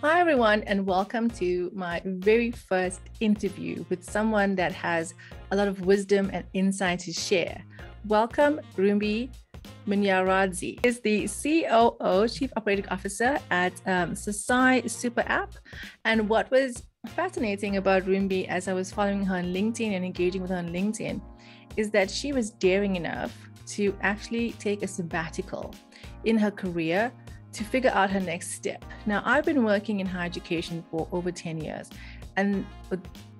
Hi, everyone, and welcome to my very first interview with someone that has a lot of wisdom and insight to share. Welcome, Rumbi Munyaradzi. Is the COO, Chief Operating Officer at Sasai Super App. And what was fascinating about Rumbi as I was following her on LinkedIn and engaging with her on LinkedIn is that she was daring enough to actually take a sabbatical in her career to figure out her next step. Now, I've been working in higher education for over 10 years, and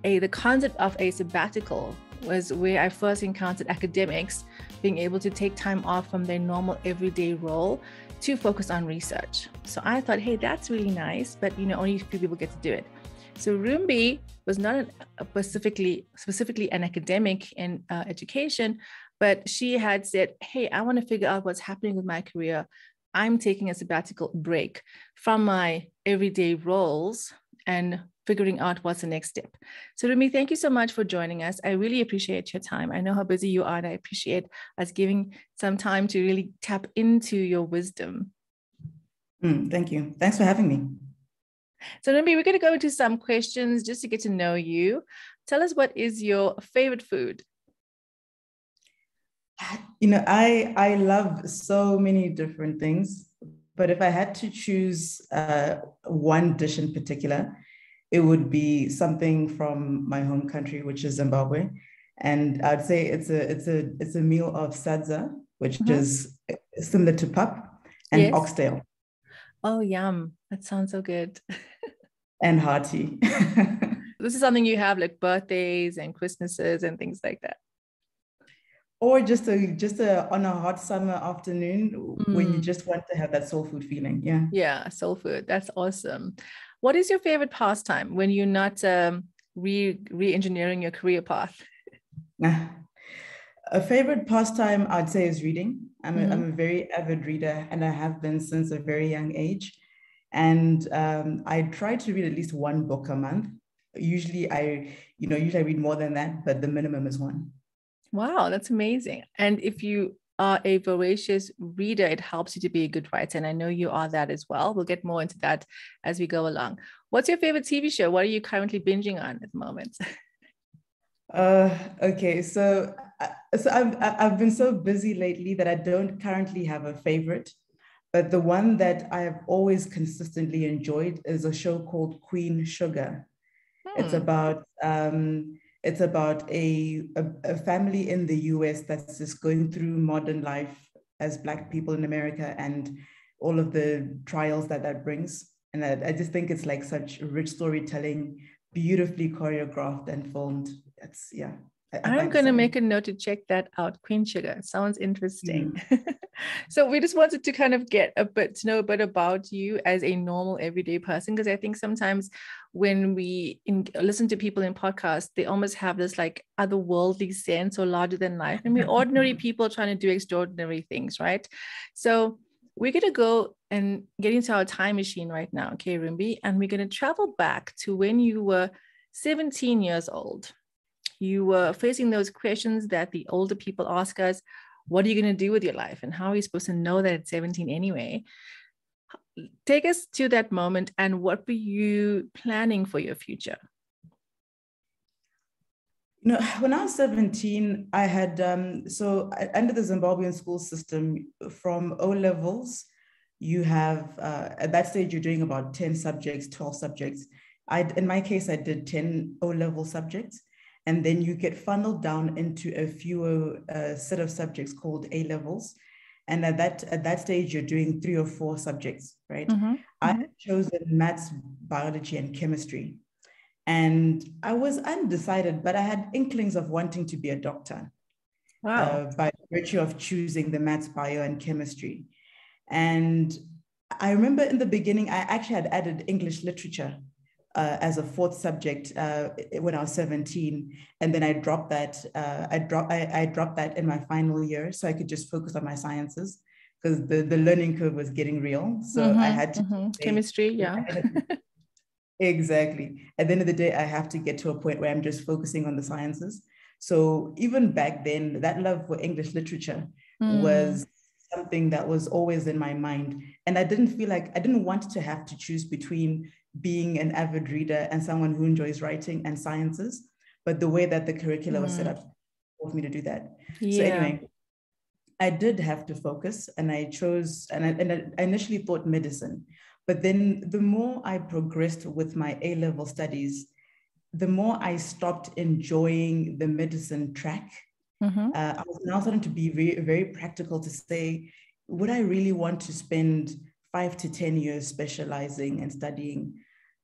the concept of a sabbatical was where I first encountered academics being able to take time off from their normal everyday role to focus on research. So I thought, hey, that's really nice, but only a few people get to do it. So Rumbi was not specifically an academic in education, but she had said, hey, I want to figure out what's happening with my career. I'm taking a sabbatical break from my everyday roles and figuring out what's the next step. So Rumbi, thank you so much for joining us. I really appreciate your time. I know how busy you are, and I appreciate us giving some time to really tap into your wisdom. Thank you. Thanks for having me. So Rumbi, we're going to go into some questions just to get to know you. Tell us, what is your favorite food? I love so many different things, but if I had to choose one dish in particular, it would be something from my home country, which is Zimbabwe. And I'd say it's a meal of sadza, which is similar to pap, and oxtail. Oh, yum. That sounds so good. And hearty. This is something you have like birthdays and Christmases and things like that. Or just on a hot summer afternoon when you just want to have that soul food feeling. Yeah, soul food. That's awesome. What is your favorite pastime when you're not re-engineering your career path? A favorite pastime I'd say is reading. I'm a very avid reader, and I have been since a very young age. And I try to read at least one book a month. Usually I read more than that, but the minimum is one. Wow, that's amazing. And if you are a voracious reader, it helps you to be a good writer. And I know you are that as well. We'll get more into that as we go along. What's your favorite TV show? What are you currently binging on at the moment? Okay, so I've been so busy lately that I don't currently have a favorite, but the one that I have always consistently enjoyed is a show called Queen Sugar. It's about a family in the US that's just going through modern life as Black people in America and all of the trials that brings. And I just think it's like such rich storytelling, beautifully choreographed and filmed. I'm going to make a note to check that out. Queen Sugar sounds interesting. So we just wanted to kind of get to know a bit about you as a normal everyday person, because I think sometimes when we listen to people in podcasts, they almost have this like otherworldly sense or larger than life, and we're ordinary people trying to do extraordinary things, right? So we're going to go and get into our time machine right now, okay, Rumbi, and we're going to travel back to when you were 17 years old. You were facing those questions that the older people ask us. What are you going to do with your life? And how are you supposed to know that at 17 anyway? Take us to that moment, and what were you planning for your future? When I was 17, I had, under the Zimbabwean school system, from O levels, you have, at that stage, you're doing about 10 subjects, 12 subjects. In my case, I did 10 O level subjects. And then you get funneled down into a fewer set of subjects called A levels. And at that stage, you're doing 3 or 4 subjects, right? I had chosen maths, biology, and chemistry. And I was undecided, but I had inklings of wanting to be a doctor. Wow. By virtue of choosing the maths, bio, and chemistry. And I remember in the beginning, I actually had added English literature as a 4th subject when I was 17, and then I dropped that. I dropped that in my final year, so I could just focus on my sciences, because the learning curve was getting real. So I had to chemistry, yeah. Exactly. At the end of the day, I have to get to a point where I'm just focusing on the sciences. So even back then, that love for English literature was something that was always in my mind. And I didn't want to have to choose between being an avid reader and someone who enjoys writing and sciences, but the way that the curricula was set up forced me to do that. So anyway, I did have to focus, and I chose, and I initially thought medicine, but then the more I progressed with my A-level studies, the more I stopped enjoying the medicine track. I was now starting to be very, very practical to say, would I really want to spend 5 to 10 years specializing and studying?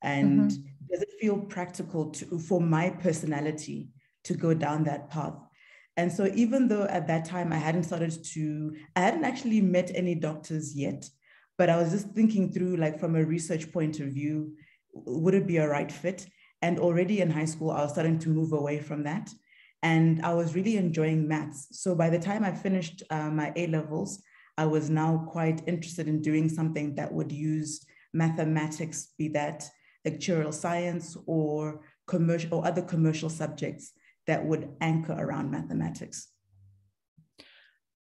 And does it feel practical for my personality to go down that path? And so even though at that time I hadn't actually met any doctors yet, but I was just thinking through, like, from a research point of view, would it be a right fit? And already in high school, I was starting to move away from that. And I was really enjoying maths. So by the time I finished my A-levels, I was now quite interested in doing something that would use mathematics, be that actuarial science or commercial or other commercial subjects that would anchor around mathematics.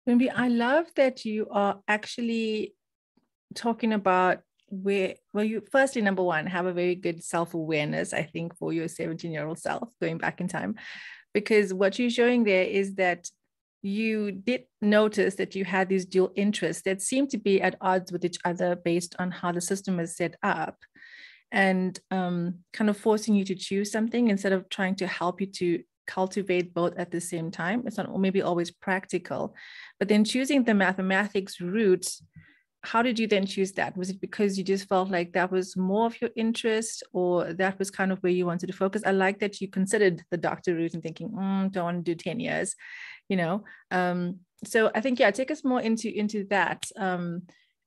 Maybe I love that you are actually talking about you firstly, number one, have a very good self-awareness, I think, for your 17-year-old self going back in time, because what you're showing there is that you did notice that you had these dual interests that seem to be at odds with each other based on how the system is set up, and kind of forcing you to choose something instead of trying to help you to cultivate both at the same time. It's not maybe always practical, but then choosing the mathematics route, how did you then choose that? Was it because you just felt like that was more of your interest, or that was kind of where you wanted to focus? I like that you considered the doctor route and thinking, don't want to do 10 years, so I think, take us more into that.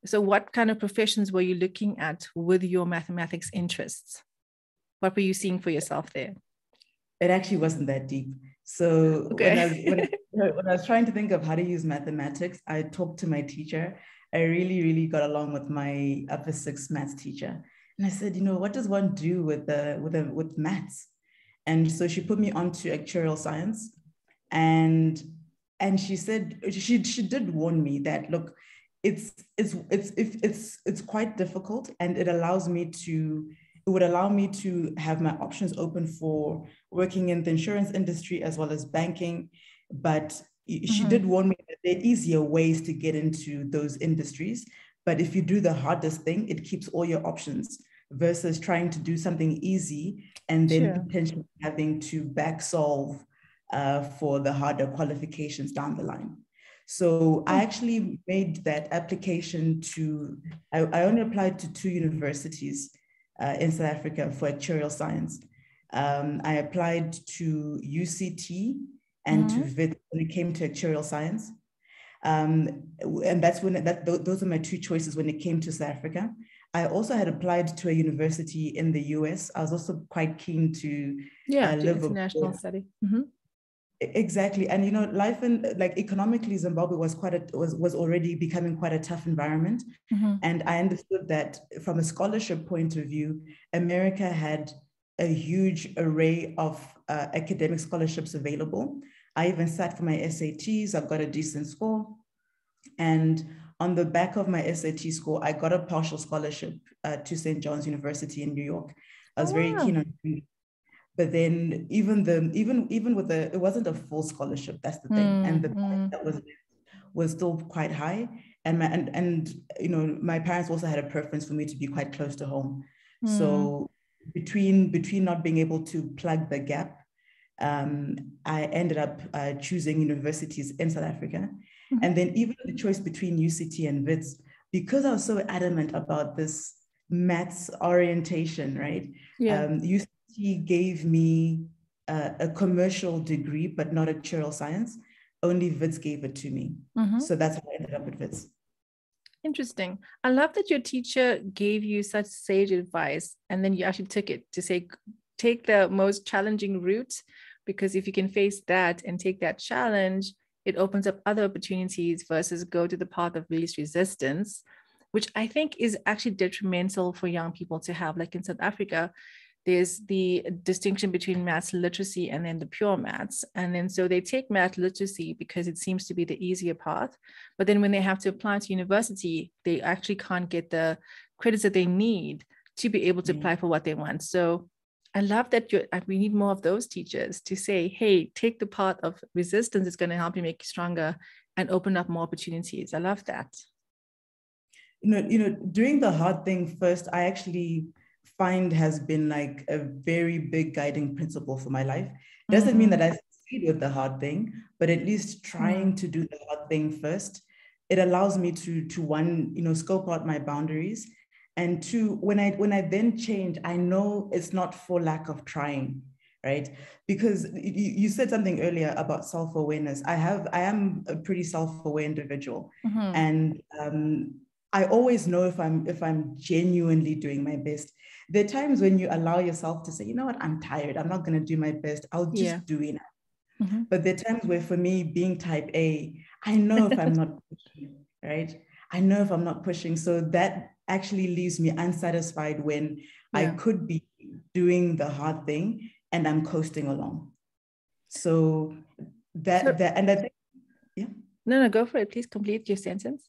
So what kind of professions were you looking at with your mathematics interests? What were you seeing for yourself there? It actually wasn't that deep. So when I was trying to think of how to use mathematics, I talked to my teacher. I really, really got along with my upper sixth maths teacher. And I said, what does one do with maths? And so she put me onto actuarial science. And she said, she did warn me that, look, it's quite difficult, and it would allow me to have my options open for working in the insurance industry as well as banking. But she did warn me that there are easier ways to get into those industries. But if you do the hardest thing, it keeps all your options, versus trying to do something easy and then potentially having to back solve for the harder qualifications down the line. So I actually made that application I only applied to 2 universities in South Africa for actuarial science. I applied to UCT and to WIT when it came to actuarial science. And that's those are my 2 choices when it came to South Africa. I also had applied to a university in the US. I was also quite keen to live international study. Exactly. And life economically, Zimbabwe was was already becoming quite a tough environment. And I understood that from a scholarship point of view, America had a huge array of academic scholarships available. I even sat for my SATs. I got a decent score. And on the back of my SAT score, I got a partial scholarship to St. John's University in New York. I was very keen on doing it. But then even with it wasn't a full scholarship. That's the thing. And the price that was still quite high. And my parents also had a preference for me to be quite close to home. So between not being able to plug the gap, I ended up choosing universities in South Africa. And then even the choice between UCT and WITS, because I was so adamant about this maths orientation, right? UCT gave me a commercial degree, but not actuarial science. Only WITS gave it to me. So that's how I ended up at WITS. Interesting. I love that your teacher gave you such sage advice, and then you actually took it to say, take the most challenging route, because if you can face that and take that challenge, it opens up other opportunities versus go to the path of least resistance, which I think is actually detrimental for young people to have. Like in South Africa, there's the distinction between maths literacy and then the pure maths. And then so they take math literacy because it seems to be the easier path. But then when they have to apply to university, they actually can't get the credits that they need to be able to apply for what they want. So I love that we need more of those teachers to say, hey, take the path of resistance. It's going to help you make you stronger and open up more opportunities. I love that. Doing the hard thing first, I actually find has been like a very big guiding principle for my life. Doesn't mean that I succeed with the hard thing, but at least trying to do the hard thing first, it allows me to one, scope out my boundaries. And two, when I then change, I know it's not for lack of trying, right? Because you said something earlier about self-awareness. I am a pretty self-aware individual. And I always know if I'm genuinely doing my best. There are times when you allow yourself to say, you know what, I'm tired. I'm not going to do my best. I'll just do it. But there are times where, for me, being type A, I know if I'm not pushing, right? I know if I'm not pushing. So that actually leaves me unsatisfied when I could be doing the hard thing and I'm coasting along. So and I think, yeah. No, go for it. Please complete your sentence.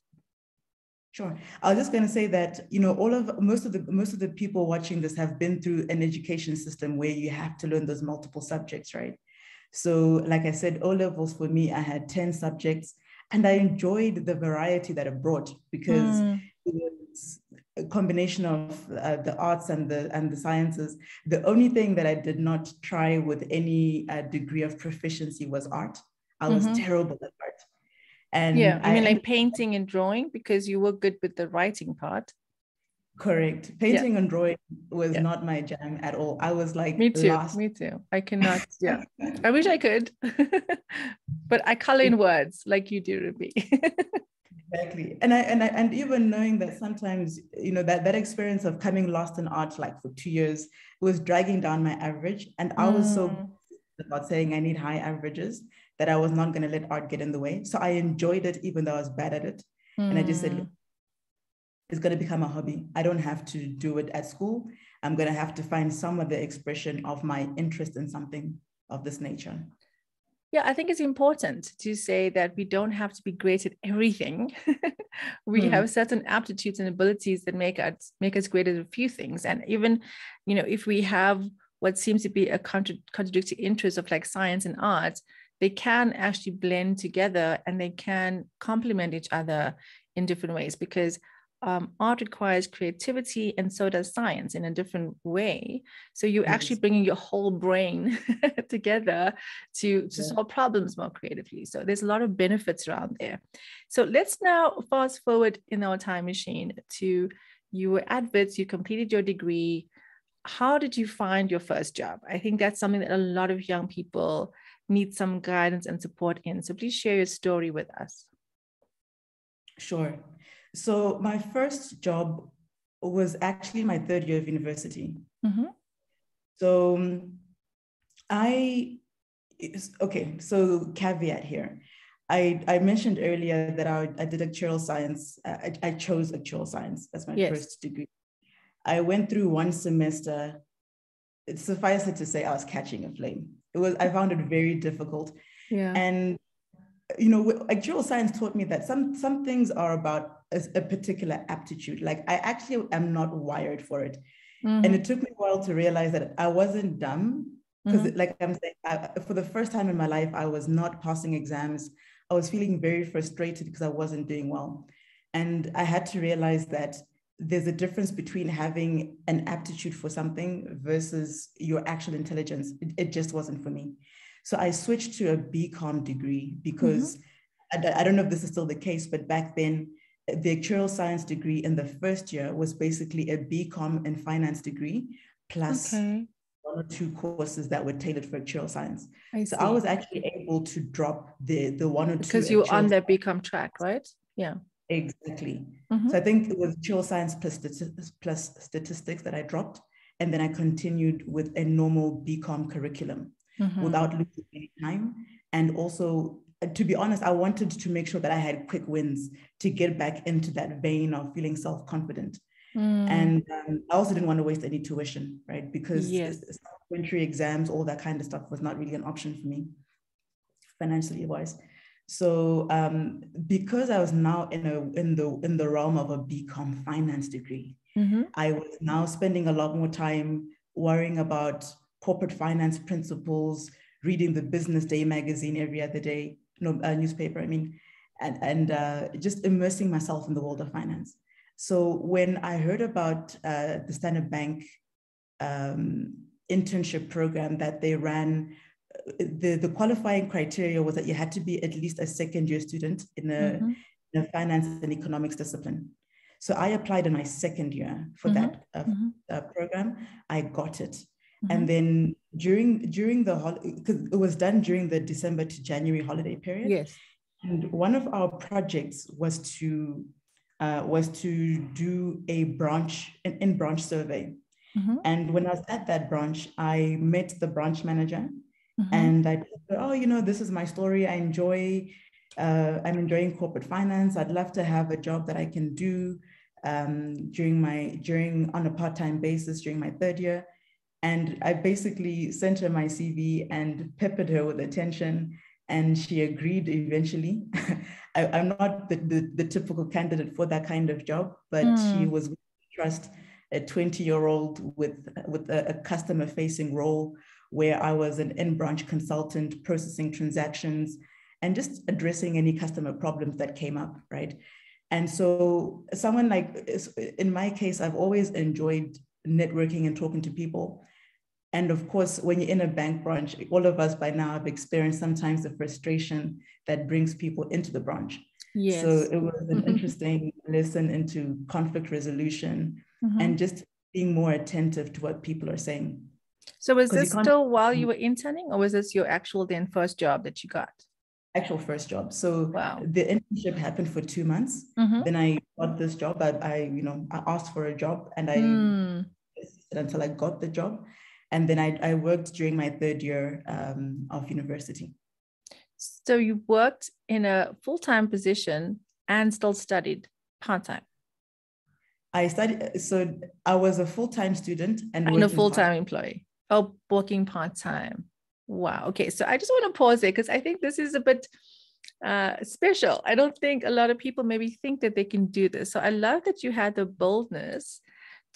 Sure. I was just going to say that, most of the people watching this have been through an education system where you have to learn those multiple subjects, right? So like I said, O levels for me, I had 10 subjects and I enjoyed the variety that it brought because it was a combination of the arts and the sciences. The only thing that I did not try with any degree of proficiency was art. I was terrible at art. And I mean like painting and drawing, because you were good with the writing part. Correct. Painting and drawing was not my jam at all. I was like, me too. I cannot. I wish I could, but I color in words like you do, Ruby. Exactly. And even knowing that sometimes, that experience of coming lost in art, like for 2 years, was dragging down my average. And I was so about saying I need high averages that I was not going to let art get in the way. So I enjoyed it, even though I was bad at it. And I just said, it's going to become a hobby. I don't have to do it at school. I'm going to have to find some of the expression of my interest in something of this nature. Yeah, I think it's important to say that we don't have to be great at everything. We have certain aptitudes and abilities that make us great at a few things. And even, if we have what seems to be a contradictory interest of like science and art, they can actually blend together and they can complement each other in different ways, because art requires creativity and so does science in a different way. So you're actually bringing your whole brain together to solve problems more creatively. So there's a lot of benefits around there. So let's now fast forward in our time machine to you were at WITS, you completed your degree. How did you find your first job? I think that's something that a lot of young people need some guidance and support in. So please share your story with us. Sure. So my first job was actually my third year of university. So so caveat here. I mentioned earlier that I did actuarial science. I chose actuarial science as my first degree. I went through one semester. It suffices to say I was catching a flame. I found it very difficult. And actuarial science taught me that some things are about a particular aptitude. Like I actually am not wired for it. And it took me a while to realize that I wasn't dumb, because like I'm saying, for the first time in my life, I was not passing exams. I was feeling very frustrated because I wasn't doing well. And I had to realize that there's a difference between having an aptitude for something versus your actual intelligence. It just wasn't for me. So I switched to a BCom degree because I don't know if this is still the case, but back then, the actuarial science degree in the first year was basically a BCom and finance degree plus one or two courses that were tailored for actuarial science. So I was actually able to drop the one or two. Because you're on the BCom track, right? Yeah. Exactly. So I think it was actuarial science plus statistics that I dropped. And then I continued with a normal BCom curriculum without losing any time. And also, to be honest, I wanted to make sure that I had quick wins to get back into that vein of feeling self-confident. And I also didn't want to waste any tuition, right? Because supplementary exams, all that kind of stuff was not really an option for me, financially wise. So because I was now in the realm of a BCom finance degree, Mm-hmm. I was now spending a lot more time worrying about corporate finance principles, reading the Business Day magazine every other day, newspaper, I mean, and just immersing myself in the world of finance. So when I heard about the Standard Bank internship program that they ran, the qualifying criteria was that you had to be at least a second-year student in a finance and economics discipline. So I applied in my second year for that program. I got it. And then during the holiday, because it was done during the December to January holiday period. Yes. And one of our projects was to do a branch survey. And when I was at that branch, I met the branch manager, and I said, oh, this is my story. I'm enjoying corporate finance. I'd love to have a job that I can do on a part-time basis during my third year. And I basically sent her my CV and peppered her with attention, and she agreed eventually. I'm not the typical candidate for that kind of job, but she was willing to trust a 20-year-old with a customer-facing role where I was an in-branch consultant processing transactions and just addressing any customer problems that came up, right? And so someone like, in my case, I've always enjoyed networking and talking to people. And of course, when you're in a bank branch, all of us by now have experienced sometimes the frustration that brings people into the branch. Yes. So it was an interesting lesson into conflict resolution and just being more attentive to what people are saying. So was this still while you were interning, or was this your actual first job that you got? Actual first job. So wow. The internship happened for 2 months. Then I got this job. I asked for a job, and I assisted until I got the job. And then I worked during my third year of university. So you worked in a full-time position and still studied part-time? I studied, so I was a full-time student and a full-time employee. Oh, working part-time. Wow. Okay. So I just want to pause there because I think this is a bit special. I don't think a lot of people maybe think that they can do this. So I love that you had the boldness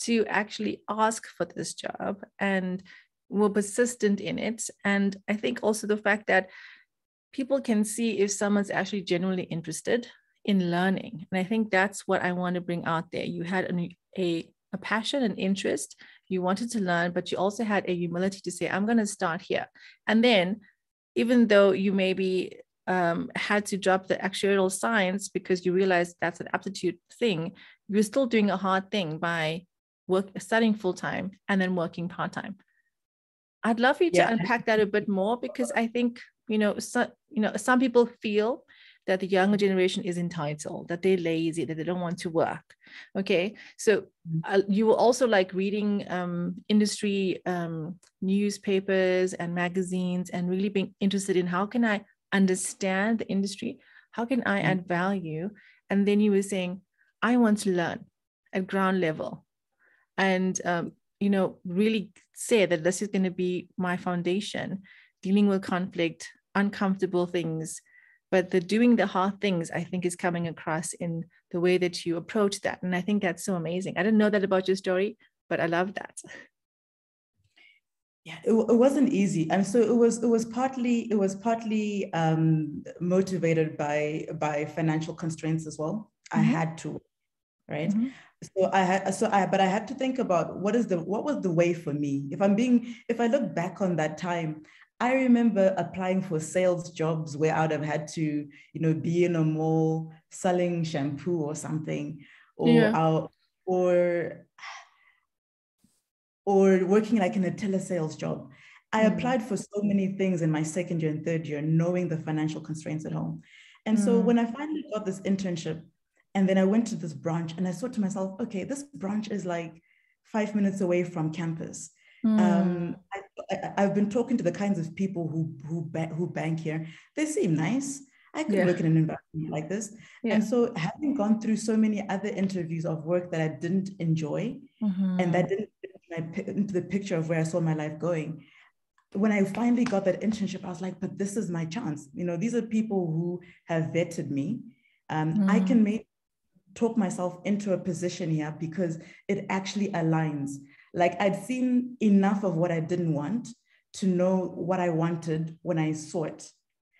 to actually ask for this job and were persistent in it. And I think also the fact that people can see if someone's actually genuinely interested in learning. And I think that's what I want to bring out there. You had a passion and interest. You wanted to learn, but you also had a humility to say, I'm going to start here. And then, even though you maybe had to drop the actuarial science because you realized that's an aptitude thing, you're still doing a hard thing by studying full-time and then working part-time. I'd love for you to unpack that a bit more, because I think, some people feel that the younger generation is entitled, that they're lazy, that they don't want to work. Okay. So you were also like reading industry newspapers and magazines and really being interested in how can I understand the industry? How can I add value? And then you were saying, I want to learn at ground level and, really say that this is going to be my foundation, dealing with conflict, uncomfortable things. But doing the hard things, I think, is coming across in the way that you approach that. And I think that's so amazing. I didn't know that about your story, but I love that. Yeah, it wasn't easy. And so it was partly motivated by financial constraints as well. I had to, right? But I had to think about what was the way for me. If I look back on that time, I remember applying for sales jobs where I would have had to, be in a mall selling shampoo or something, or working like in a telesales job. I applied for so many things in my second year and third year, knowing the financial constraints at home. And so when I finally got this internship, and then I went to this branch, and I thought to myself, okay, this branch is like 5 minutes away from campus. I've been talking to the kinds of people who bank here. They seem nice. I could work in an environment like this. And so having gone through so many other interviews of work that I didn't enjoy and that didn't fit into the picture of where I saw my life going, when I finally got that internship, I was like, but this is my chance. These are people who have vetted me. I can make talk myself into a position here because it actually aligns. Like I'd seen enough of what I didn't want to know what I wanted when I saw it,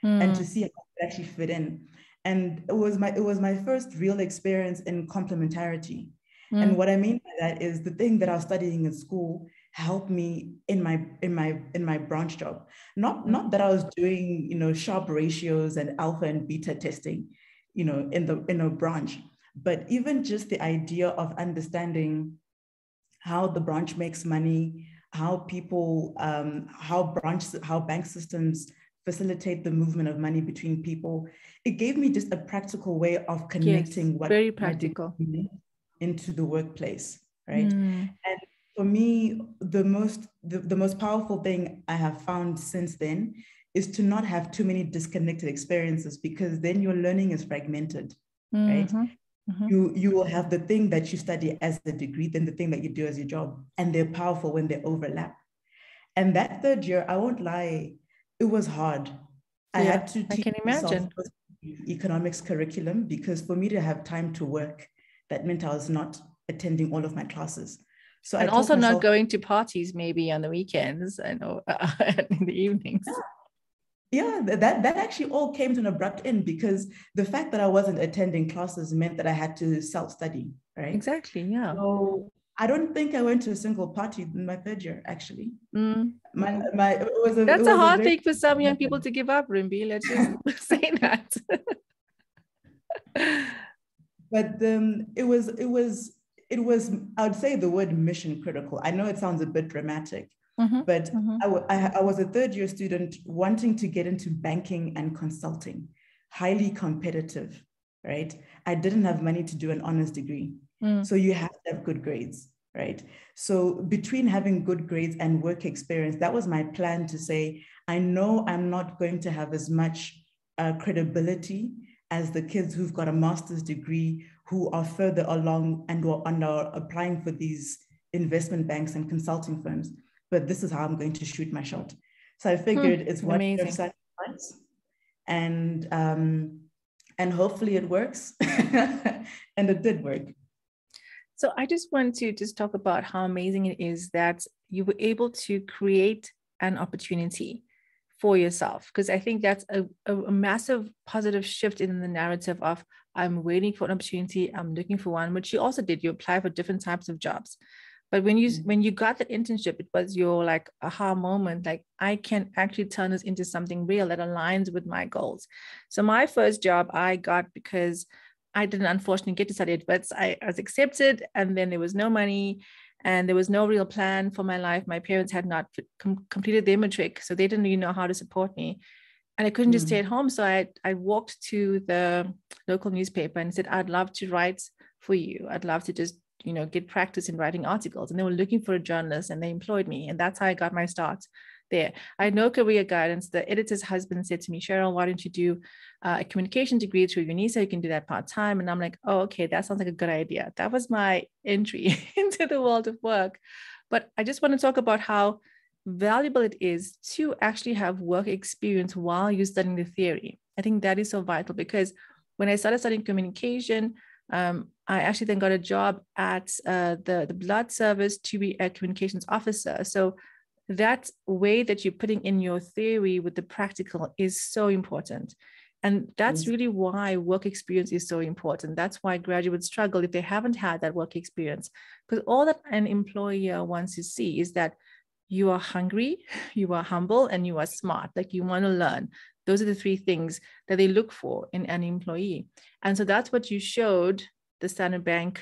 and to see how it actually fit in. And it was my first real experience in complementarity. And what I mean by that is the thing that I was studying in school helped me in my branch job. Not that I was doing, sharp ratios and alpha and beta testing, in a branch, but even just the idea of understanding how the branch makes money, how people, how bank systems facilitate the movement of money between people. It gave me just a practical way of connecting what very practical into the workplace, right? And for me, the most powerful thing I have found since then is to not have too many disconnected experiences, because then your learning is fragmented, right? You will have the thing that you study as a degree, then the thing that you do as your job, and they're powerful when they overlap. And that third year, I won't lie, it was hard. I had to teach myself economics curriculum, because for me to have time to work, that meant I was not attending all of my classes. So and also not going to parties maybe on the weekends, I know, in the evenings. Yeah, that actually all came to an abrupt end, because the fact that I wasn't attending classes meant that I had to self-study, right? Exactly, yeah. So I don't think I went to a single party in my third year, actually. That's a hard thing for some young people to give up, Rimbi. Let's just say that. But it was, I would say the word mission critical. I know it sounds a bit dramatic, but I was a third year student wanting to get into banking and consulting, highly competitive, right? I didn't have money to do an honors degree. So you have to have good grades, right? So between having good grades and work experience, that was my plan to say, I know I'm not going to have as much credibility as the kids who've got a master's degree, who are further along and are applying for these investment banks and consulting firms. But this is how I'm going to shoot my shot. So I figured it's one year of sacrifice, and hopefully it works. And it did work. So I just want to talk about how amazing it is that you were able to create an opportunity for yourself, because I think that's a massive positive shift in the narrative of I'm waiting for an opportunity, I'm looking for one, which you also did. You apply for different types of jobs. But when you got that internship, it was your like aha moment, like I can actually turn this into something real that aligns with my goals. So my first job I got because I didn't unfortunately get to study it, but I was accepted, and then there was no money and there was no real plan for my life. My parents had not completed their matric, so they didn't really know how to support me. And I couldn't just stay at home. So I walked to the local newspaper and said, I'd love to write for you. I'd love to just, get practice in writing articles. And they were looking for a journalist and they employed me. And that's how I got my start there. I had no career guidance. The editor's husband said to me, Cheryl, why don't you do a communication degree through UNISA? You can do that part-time. And I'm like, oh, okay, that sounds like a good idea. That was my entry into the world of work. But I just want to talk about how valuable it is to actually have work experience while you're studying the theory. I think that is so vital, because when I started studying communication, I actually then got a job at the blood service to be a communications officer. So that way that you're putting in your theory with the practical is so important. And that's really why work experience is so important. That's why graduates struggle if they haven't had that work experience, because all that an employer wants to see is that you are hungry, you are humble, and you are smart. Like you want to learn. Those are the three things that they look for in an employee. And so that's what you showed the Standard Bank,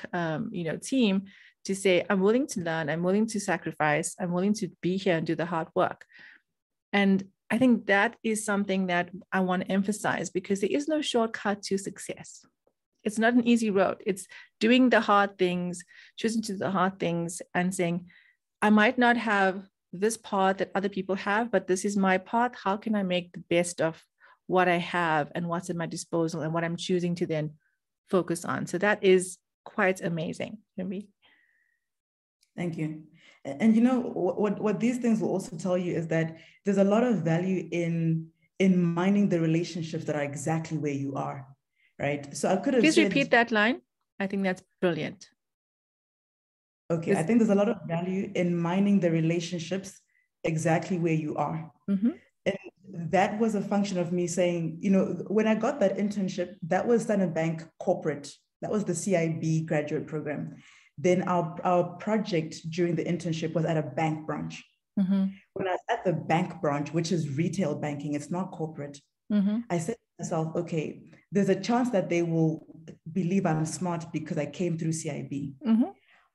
team, to say, I'm willing to learn, I'm willing to sacrifice, I'm willing to be here and do the hard work. And I think that is something that I want to emphasize, because there is no shortcut to success. It's not an easy road. It's doing the hard things, choosing to do the hard things and saying, I might not have this path that other people have, but this is my path. How can I make the best of what I have and what's at my disposal and what I'm choosing to then focus on? So that is quite amazing for me. Thank you. And what these things will also tell you is that there's a lot of value in minding the relationships that are exactly where you are, right? So I could have Please repeat that line. I think that's brilliant. Okay, I think there's a lot of value in mining the relationships exactly where you are. Mm-hmm. And that was a function of me saying, you know, when I got that internship, that was Standard Bank corporate. That was the CIB graduate program. Then our project during the internship was at a bank branch. Mm-hmm. When I was at the bank branch, which is retail banking, it's not corporate, I said to myself, okay, there's a chance that they will believe I'm smart because I came through CIB.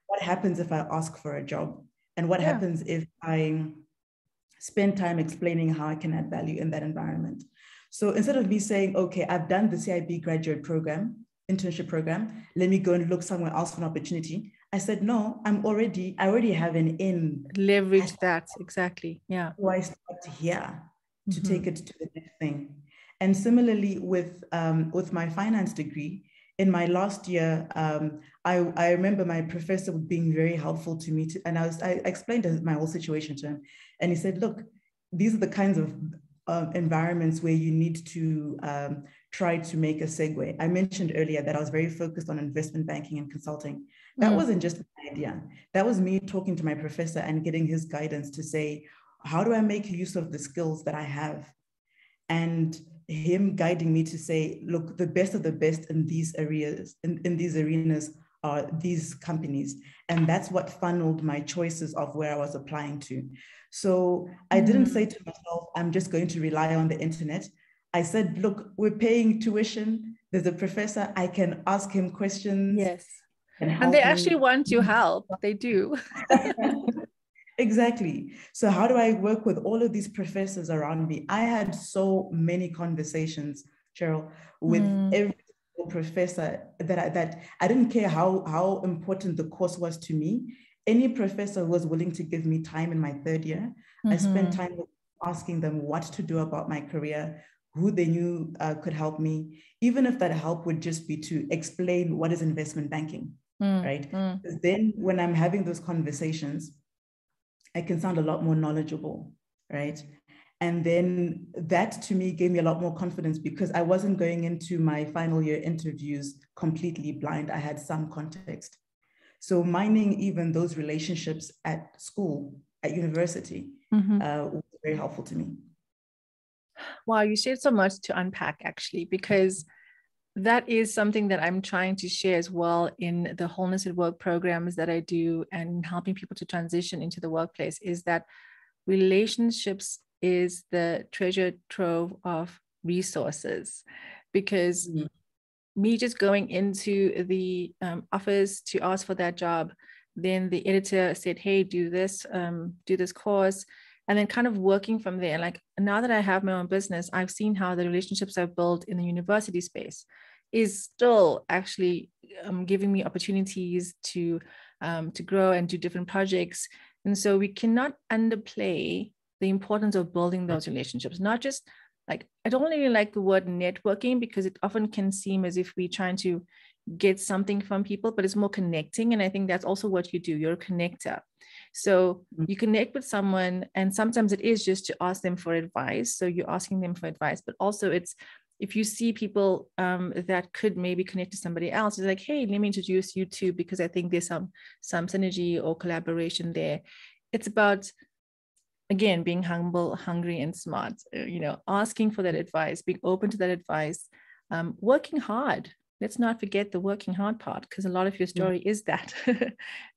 What happens if I ask for a job? And what happens if I spend time explaining how I can add value in that environment? So instead of me saying, okay, I've done the CIB graduate program, internship program, let me go and look somewhere else for an opportunity, I said, no, I already have an in. Leverage that, exactly. Yeah. So I start here to take it to the next thing. And similarly with my finance degree, in my last year, I remember my professor being very helpful to me, and I explained my whole situation to him. And he said, look, these are the kinds of environments where you need to try to make a segue. I mentioned earlier that I was very focused on investment banking and consulting. That wasn't just an idea. That was me talking to my professor and getting his guidance to say, how do I make use of the skills that I have? And him guiding me to say, look, the best of the best in these areas, in these arenas are these companies. And that's what funneled my choices of where I was applying to. So I didn't say to myself, I'm just going to rely on the internet. I said, look, we're paying tuition. There's a professor. I can ask him questions. Yes. And they actually want your help. They do. Exactly. So how do I work with all of these professors around me? I had so many conversations, Cheryl, with every professor that I didn't care how important the course was to me. Any professor who was willing to give me time in my third year, I spent time asking them what to do about my career, who they knew could help me, even if that help would just be to explain what is investment banking, right? Because then when I'm having those conversations, I can sound a lot more knowledgeable, right? And then that to me gave me a lot more confidence because I wasn't going into my final year interviews completely blind. I had some context. So mining even those relationships at school, at university, was very helpful to me. Wow, you shared so much to unpack actually, because that is something that I'm trying to share as well in the Wholeness at Work programs that I do and helping people to transition into the workplace, is that relationships is the treasure trove of resources. Because me just going into the office to ask for that job, then the editor said, hey, do this course, and then kind of working from there. Like now that I have my own business, I've seen how the relationships I've built in the university space is still actually giving me opportunities to grow and do different projects. And so we cannot underplay the importance of building those relationships, not just like, I don't really like the word networking because it often can seem as if we're trying to get something from people, but it's more connecting. And I think that's also what you do. You're a connector. So you connect with someone, and sometimes it is just to ask them for advice. So you're asking them for advice, but also it's, if you see people that could maybe connect to somebody else, it's like, hey, let me introduce you to, because I think there's some synergy or collaboration there. It's about, again, being humble, hungry, and smart, asking for that advice, being open to that advice, working hard. Let's not forget the working hard part, because a lot of your story is that.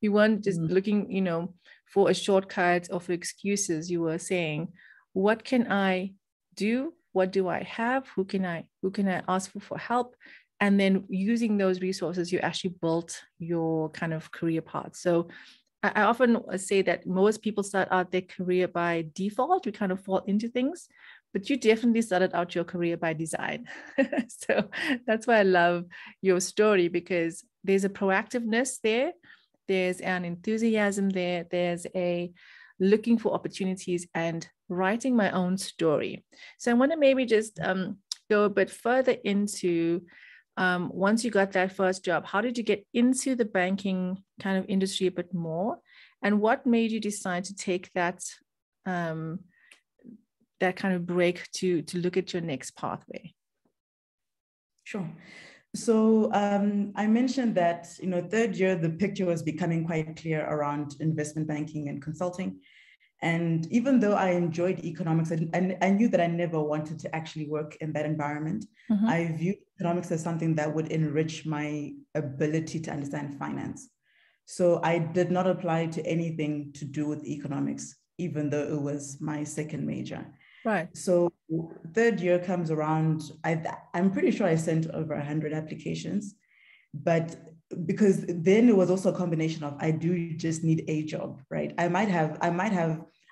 You weren't just looking, for a shortcut or for excuses. You were saying, what can I do? What do I have? Who can I ask for help? And then using those resources, you actually built your kind of career path. So I often say that most people start out their career by default. We kind of fall into things, but you definitely started out your career by design. So that's why I love your story, because there's a proactiveness there. There's an enthusiasm there. There's a looking for opportunities and writing my own story. So I want to maybe just go a bit further into once you got that first job, how did you get into the banking kind of industry a bit more? And what made you decide to take that that kind of break to look at your next pathway? Sure. So I mentioned that, third year, the picture was becoming quite clear around investment banking and consulting. And even though I enjoyed economics, and I knew that I never wanted to actually work in that environment, I viewed economics as something that would enrich my ability to understand finance. So I did not apply to anything to do with economics, even though it was my second major. Right. So third year comes around, I'm pretty sure I sent over 100 applications, but because then it was also a combination of, I do just need a job, right? I might have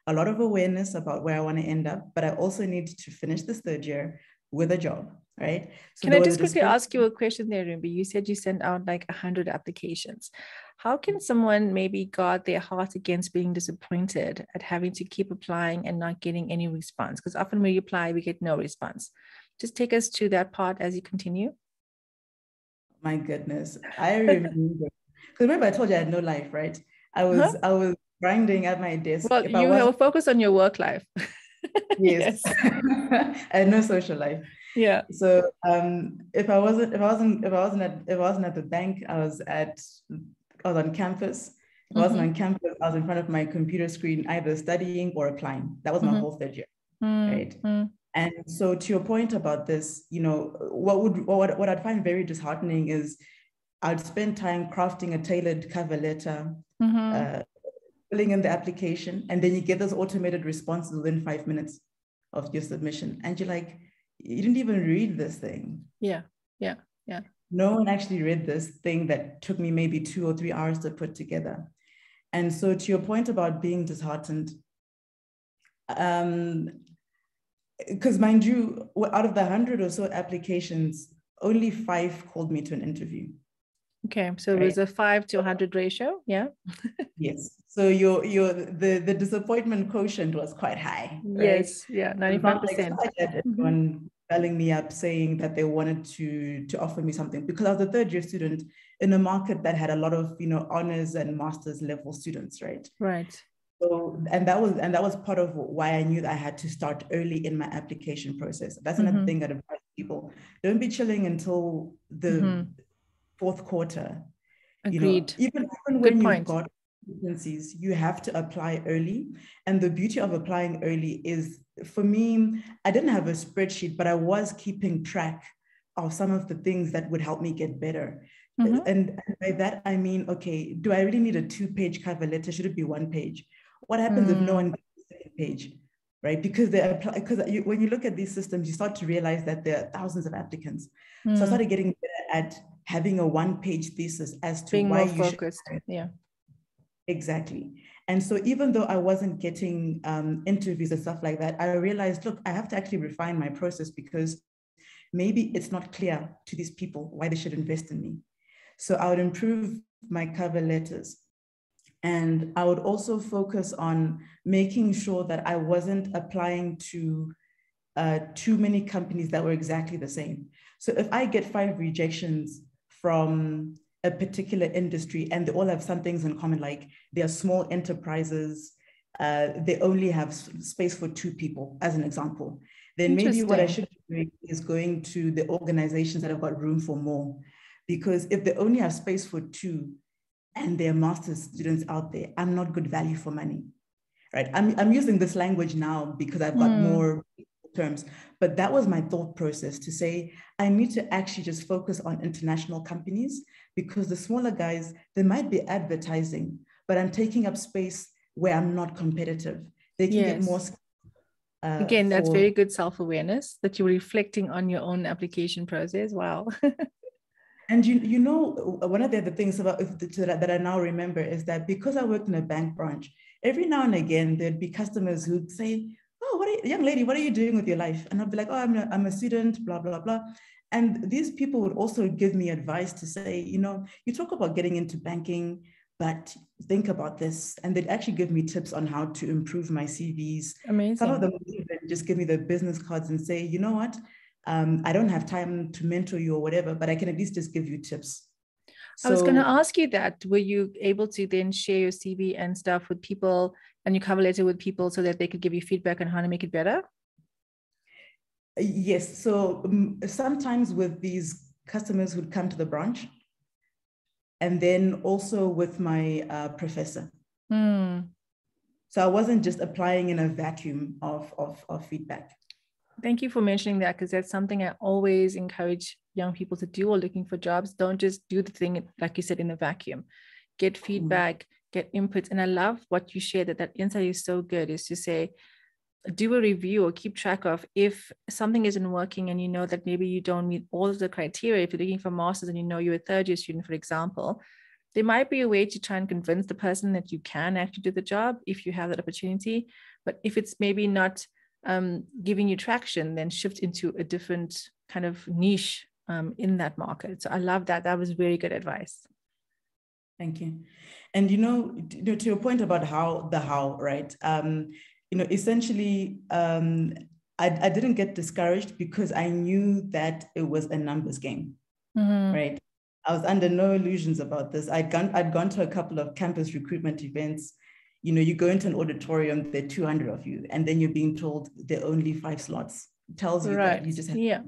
a lot of awareness about where I want to end up, but I also need to finish this third year with a job, right? So can I just quickly ask you a question there, Rumbi? You said you sent out like 100 applications. How can someone maybe guard their heart against being disappointed at having to keep applying and not getting any response? Because often when you apply, we get no response. Just take us to that part as you continue. My goodness, I remember, because remember I told you I had no life, right? I was grinding at my desk. Well, you have focus on your work life. Yes. I had no social life. Yeah. So if I wasn't at the bank, I was on campus. If I wasn't on campus, I was in front of my computer screen, either studying or applying. That was my whole third year, right? And so to your point about this, what I'd find very disheartening is I'd spend time crafting a tailored cover letter, filling in the application, and then you get those automated responses within 5 minutes of your submission. And you're like, you didn't even read this thing. Yeah. No one actually read this thing that took me maybe 2 or 3 hours to put together. And so to your point about being disheartened, because mind you, out of the 100 or so applications, only 5 called me to an interview. Okay, so right? It was a 5 to 100 ratio, yeah? Yes. So the disappointment quotient was quite high. Yes, right? Yeah, 95%. Everyone belling me up saying that they wanted to offer me something, because I was a third year student in a market that had a lot of honors and master's level students, right? Right. So and that was part of why I knew that I had to start early in my application process. That's another thing that advise people: don't be chilling until the fourth quarter. Agreed. Even when you've got vacancies, you have to apply early. And the beauty of applying early is, for me, I didn't have a spreadsheet, but I was keeping track of some of the things that would help me get better. And by that, I mean, okay, do I really need a 2-page cover letter? Should it be 1 page? What happens if no one gets the second page, right? Because when you look at these systems, you start to realize that there are thousands of applicants. So I started getting better at having a 1-page thesis as to being why more focused. Yeah. Exactly. And so even though I wasn't getting interviews and stuff like that, I realized, look, I have to actually refine my process, because maybe it's not clear to these people why they should invest in me. So I would improve my cover letters. And I would also focus on making sure that I wasn't applying to too many companies that were exactly the same. So if I get 5 rejections from a particular industry and they all have some things in common, like they're small enterprises, they only have space for 2 people, as an example, then maybe what I should be doing is going to the organizations that have got room for more. Because if they only have space for 2 and they're master's students out there, I'm not good value for money, right? I'm using this language now because I've got more terms, but that was my thought process, to say, I need to actually just focus on international companies, because the smaller guys, they might be advertising, but I'm taking up space where I'm not competitive. They can get more. Again, that's very good self-awareness, that you're reflecting on your own application process. Wow. And one of the other things that I now remember is that because I worked in a bank branch, every now and again, there'd be customers who'd say, oh, young lady, what are you doing with your life? And I'd be like, oh, I'm a student, blah, blah, blah. And these people would also give me advice to say, you talk about getting into banking, but think about this. And they'd actually give me tips on how to improve my CVs. Amazing. Some of them would even just give me the business cards and say, you know what? I don't have time to mentor you or whatever, but I can at least just give you tips. I was going to ask you that. Were you able to then share your CV and stuff with people and your cover letter with people so that they could give you feedback on how to make it better? Yes. So sometimes with these customers who'd come to the branch, and then also with my professor. So I wasn't just applying in a vacuum of feedback. Thank you for mentioning that, because that's something I always encourage young people to do or looking for jobs. Don't just do the thing, like you said, in a vacuum. Get feedback, get input. And I love what you shared, that insight is so good, is to say, do a review or keep track of if something isn't working and you know that maybe you don't meet all of the criteria. If you're looking for masters and you know you're a third year student, for example, there might be a way to try and convince the person that you can actually do the job if you have that opportunity. But if it's maybe not giving you traction, then shift into a different kind of niche in that market. So I love that. That was very good advice. Thank you. And to your point about how, right? Essentially, I didn't get discouraged because I knew that it was a numbers game, right? I was under no illusions about this. I'd gone to a couple of campus recruitment events. You go into an auditorium, there are 200 of you, and then you're being told there are only 5 slots. It tells you that you just have to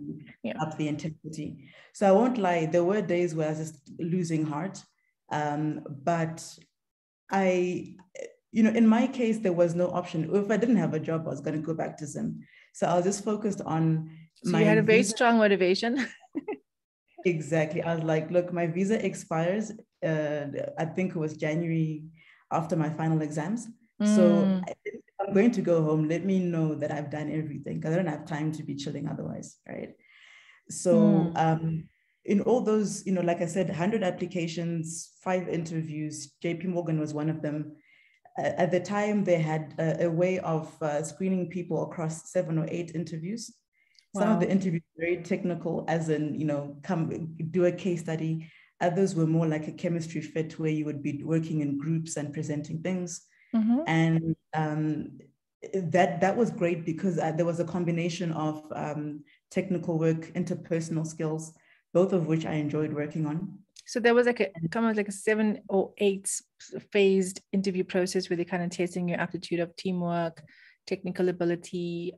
up the intensity. So I won't lie, there were days where I was just losing heart. But in my case, there was no option. If I didn't have a job, I was going to go back to Zim. So I was just focused on my. So you had a very strong motivation. Exactly. I was like, look, my visa expires. I think it was January after my final exams. So I'm going to go home. Let me know that I've done everything, because I don't have time to be chilling otherwise, right? So in all those, like I said, 100 applications, 5 interviews, JP Morgan was one of them. At the time, they had a way of screening people across 7 or 8 interviews. Wow. Some of the interviews were very technical, as in, come do a case study. Others were more like a chemistry fit, where you would be working in groups and presenting things. And that was great, because there was a combination of technical work, interpersonal skills, both of which I enjoyed working on. So there was like a 7 or 8 phased interview process where they're kind of testing your aptitude of teamwork, technical ability,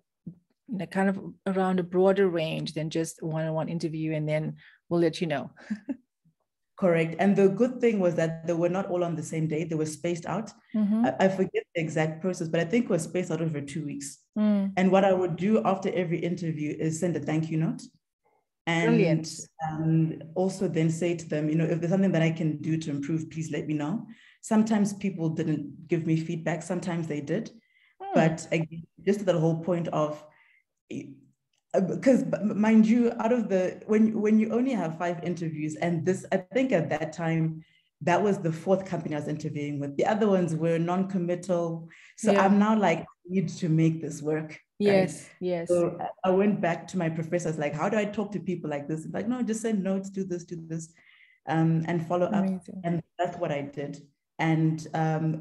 kind of around a broader range than just one-on-one interview, and then we'll let you know. Correct. And the good thing was that they were not all on the same day. They were spaced out. I forget the exact process, but I think it was spaced out over 2 weeks. And what I would do after every interview is send a thank you note. And also then say to them, if there's something that I can do to improve, please let me know. Sometimes people didn't give me feedback. Sometimes they did. But again, just to the whole point of, because mind you, out of when you only have 5 interviews, and this, I think at that time, that was the 4th company I was interviewing with. The other ones were non-committal. So I'm now like, I need to make this work. Yes, right? yes. So I went back to my professors, like, how do I talk to people like this? Like, no, just send notes, do this, and follow up. And that's what I did. And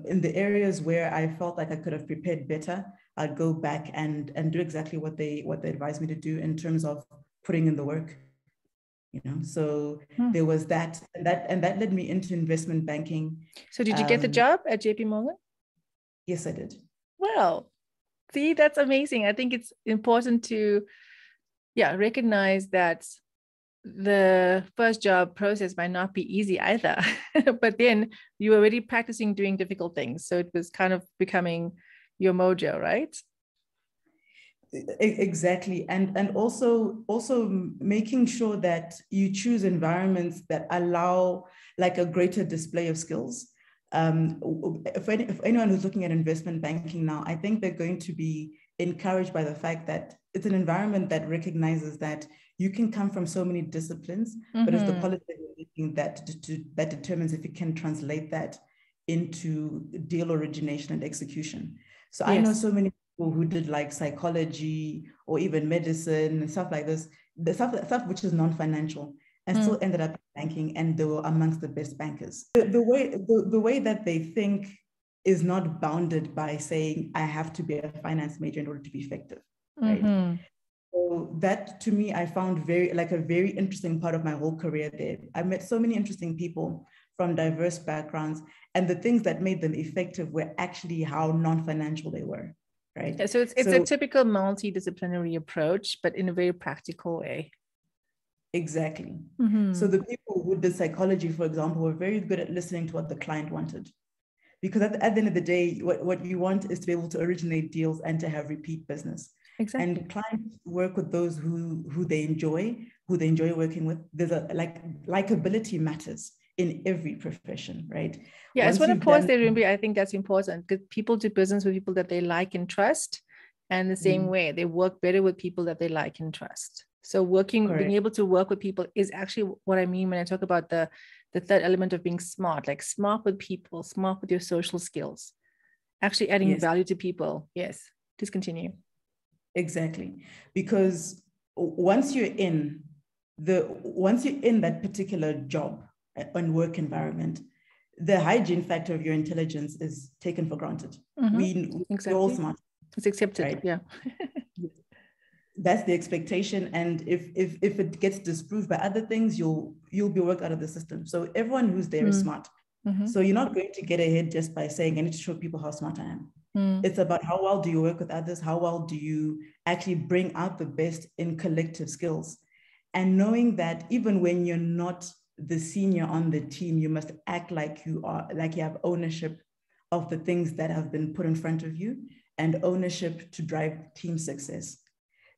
in the areas where I felt like I could have prepared better, I'd go back and do exactly what they advised me to do in terms of putting in the work. So there was that, and that led me into investment banking. So did you get the job at JP Morgan? Yes, I did. Well, see, that's amazing. I think it's important to recognize that the first job process might not be easy either, but then you were already practicing doing difficult things. So it was kind of becoming your mojo, right? Exactly. And also making sure that you choose environments that allow like a greater display of skills. If anyone who's looking at investment banking now, I think they're going to be encouraged by the fact that it's an environment that recognizes that you can come from so many disciplines, but it's the quality that determines if you can translate that into deal origination and execution. So I know so many people who did like psychology or even medicine and stuff like this, the stuff which is non-financial, and still ended up in banking, and they were amongst the best bankers. The way that they think is not bounded by saying, I have to be a finance major in order to be effective, right? So that, to me, I found a very interesting part of my whole career there. I met so many interesting people from diverse backgrounds, and the things that made them effective were actually how non-financial they were, right? Yeah, so it's a typical multidisciplinary approach, but in a very practical way. Exactly. Mm-hmm. So the people who did psychology, for example, were very good at listening to what the client wanted. Because at the end of the day, what you want is to be able to originate deals and to have repeat business. Exactly. And clients work with those who they enjoy working with. There's a likability matters in every profession, right? Yeah, I just Once want to you've pause done, there, Rumbi. I think that's important because people do business with people that they like and trust. And the same way, they work better with people that they like and trust. So being able to work with people is actually what I mean when I talk about the third element of being smart, like smart with people, smart with your social skills, actually adding value to people. Yes, please continue. Exactly. Because once you're in that particular job and work environment, the hygiene factor of your intelligence is taken for granted. We're all smart. It's accepted, right? Yeah. That's the expectation, and if it gets disproved by other things, you'll be worked out of the system. So everyone who's there is smart. So you're not going to get ahead just by saying, I need to show people how smart I am. It's about how well do you work with others, how well do you actually bring out the best in collective skills, and knowing that even when you're not the senior on the team, you must act like you have ownership of the things that have been put in front of you and ownership to drive team success.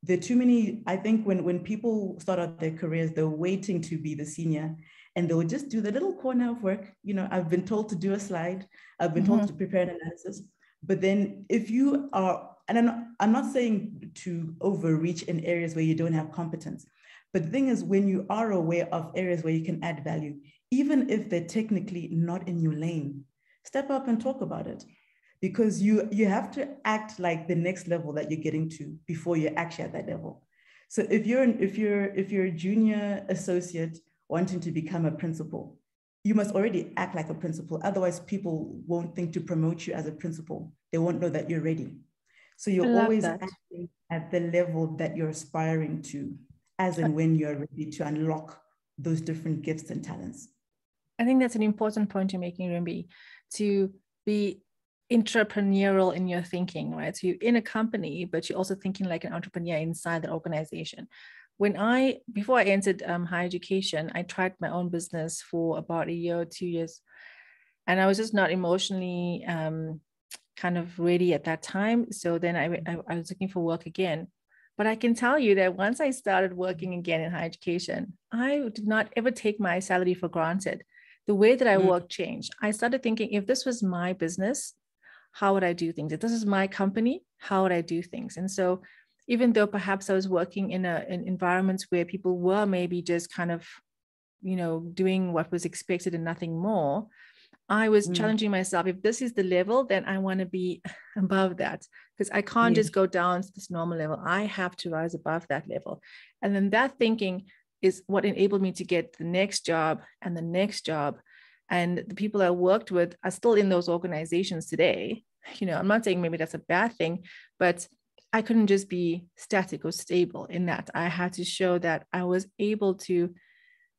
There are too many, I think when people start out their careers, they're waiting to be the senior and they'll just do the little corner of work. I've been told to do a slide, I've been told to prepare an analysis. But then if you are, and I'm not saying to overreach in areas where you don't have competence, but the thing is, when you are aware of areas where you can add value, even if they're technically not in your lane, step up and talk about it. Because you have to act like the next level that you're getting to before you're actually at that level. So if you're a junior associate wanting to become a principal, you must already act like a principal. Otherwise, people won't think to promote you as a principal. They won't know that you're ready. So you're always acting at the level that you're aspiring to, as and when you're ready to unlock those different gifts and talents. I think that's an important point you're making, Rumbi, to be entrepreneurial in your thinking, right? So you're in a company, but you're also thinking like an entrepreneur inside the organization. Before I entered higher education, I tried my own business for about a year or 2 years. And I was just not emotionally kind of ready at that time. So then I was looking for work again. But I can tell you that once I started working again in higher education, I did not ever take my salary for granted. The way that I work changed. I started thinking, if this was my business, how would I do things? If this is my company, how would I do things? And so even though perhaps I was working in environments where people were maybe just kind of, doing what was expected and nothing more, I was challenging myself. If this is the level, then I want to be above that, because I can't just go down to this normal level. I have to rise above that level. And then that thinking is what enabled me to get the next job and the next job. And the people I worked with are still in those organizations today. I'm not saying maybe that's a bad thing, but I couldn't just be static or stable in that. I had to show that I was able to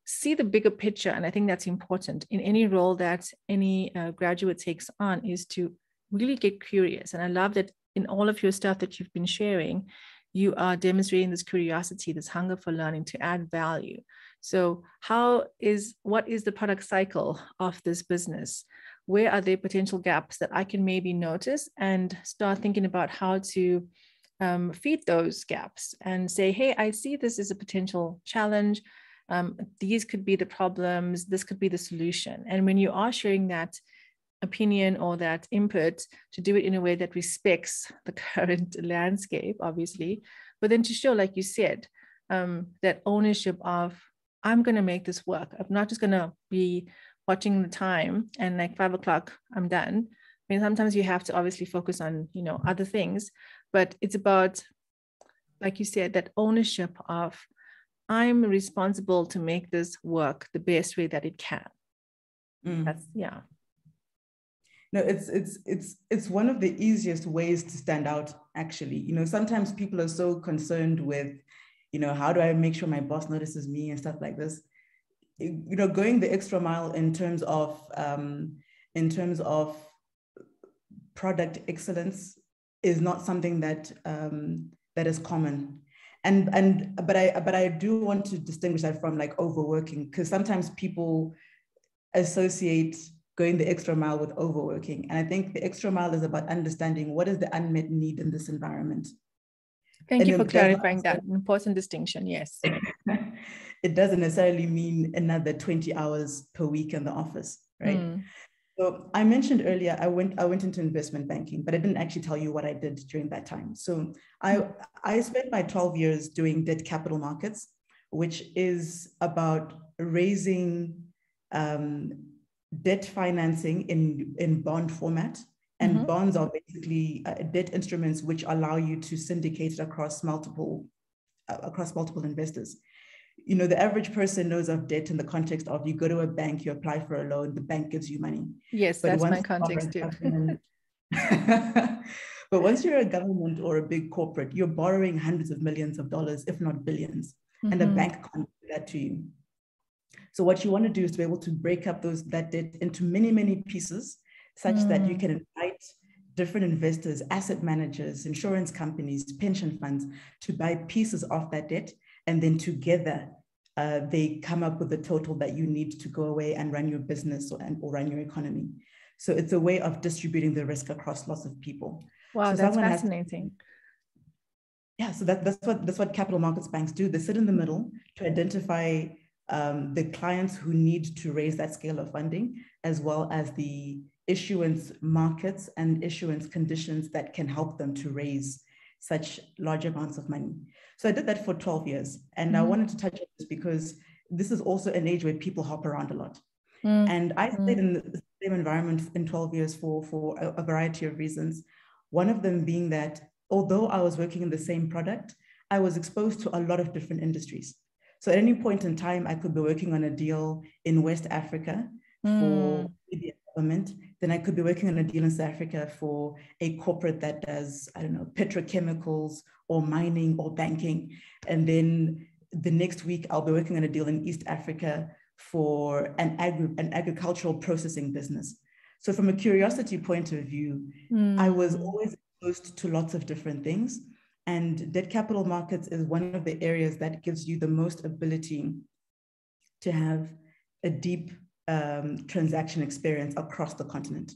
see the bigger picture. And I think that's important in any role that any graduate takes on, is to really get curious. And I love that in all of your stuff that you've been sharing, you are demonstrating this curiosity, this hunger for learning to add value. So what is the product cycle of this business? Where are there potential gaps that I can maybe notice and start thinking about how to feed those gaps and say, hey, I see this as a potential challenge. These could be the problems, this could be the solution. And when you are sharing that opinion or that input, to do it in a way that respects the current landscape, obviously, but then to show, like you said, that ownership of, I'm going to make this work. I'm not just going to be watching the time and like 5 o'clock, I'm done. I mean, sometimes you have to obviously focus on, other things, but it's about, like you said, that ownership of, I'm responsible to make this work the best way that it can. That's, yeah. No, it's one of the easiest ways to stand out, actually. Sometimes people are so concerned with, how do I make sure my boss notices me and stuff like this. Going the extra mile in terms of product excellence is not something that is common. But I do want to distinguish that from like overworking, because sometimes people associate going the extra mile with overworking. And I think the extra mile is about understanding what is the unmet need in this environment. Thank you for clarifying that. An important distinction, yes. It doesn't necessarily mean another 20 hours per week in the office, right? So I mentioned earlier, I went into investment banking, but I didn't actually tell you what I did during that time. So I spent my 12 years doing debt capital markets, which is about raising debt financing in bond format. And bonds are basically debt instruments which allow you to syndicate it across multiple investors. You know, the average person knows of debt in the context of you go to a bank, you apply for a loan, the bank gives you money. Yes, but that's my context too. But once you're a government or a big corporate, you're borrowing hundreds of millions of dollars, if not billions, and the bank can't do that to you. So what you want to do is to be able to break up that debt into many, many pieces, such that you can invite different investors, asset managers, insurance companies, pension funds to buy pieces of that debt. And then together, they come up with the total that you need to go away and run your business or run your economy. So it's a way of distributing the risk across lots of people. Wow, so that's fascinating. So that's what capital markets banks do. They sit in the middle to identify the clients who need to raise that scale of funding, as well as the issuance markets and issuance conditions that can help them to raise such large amounts of money. So I did that for 12 years. And I wanted to touch on this because this is also an age where people hop around a lot. And I stayed in the same environment in 12 years for a variety of reasons. One of them being that although I was working in the same product, I was exposed to a lot of different industries. So at any point in time, I could be working on a deal in West Africa for the government. Then I could be working on a deal in South Africa for a corporate that does, I don't know, petrochemicals or mining or banking. And then the next week, I'll be working on a deal in East Africa for an agricultural processing business. So from a curiosity point of view, I was always exposed to lots of different things. And debt capital markets is one of the areas that gives you the most ability to have a deep transaction experience across the continent.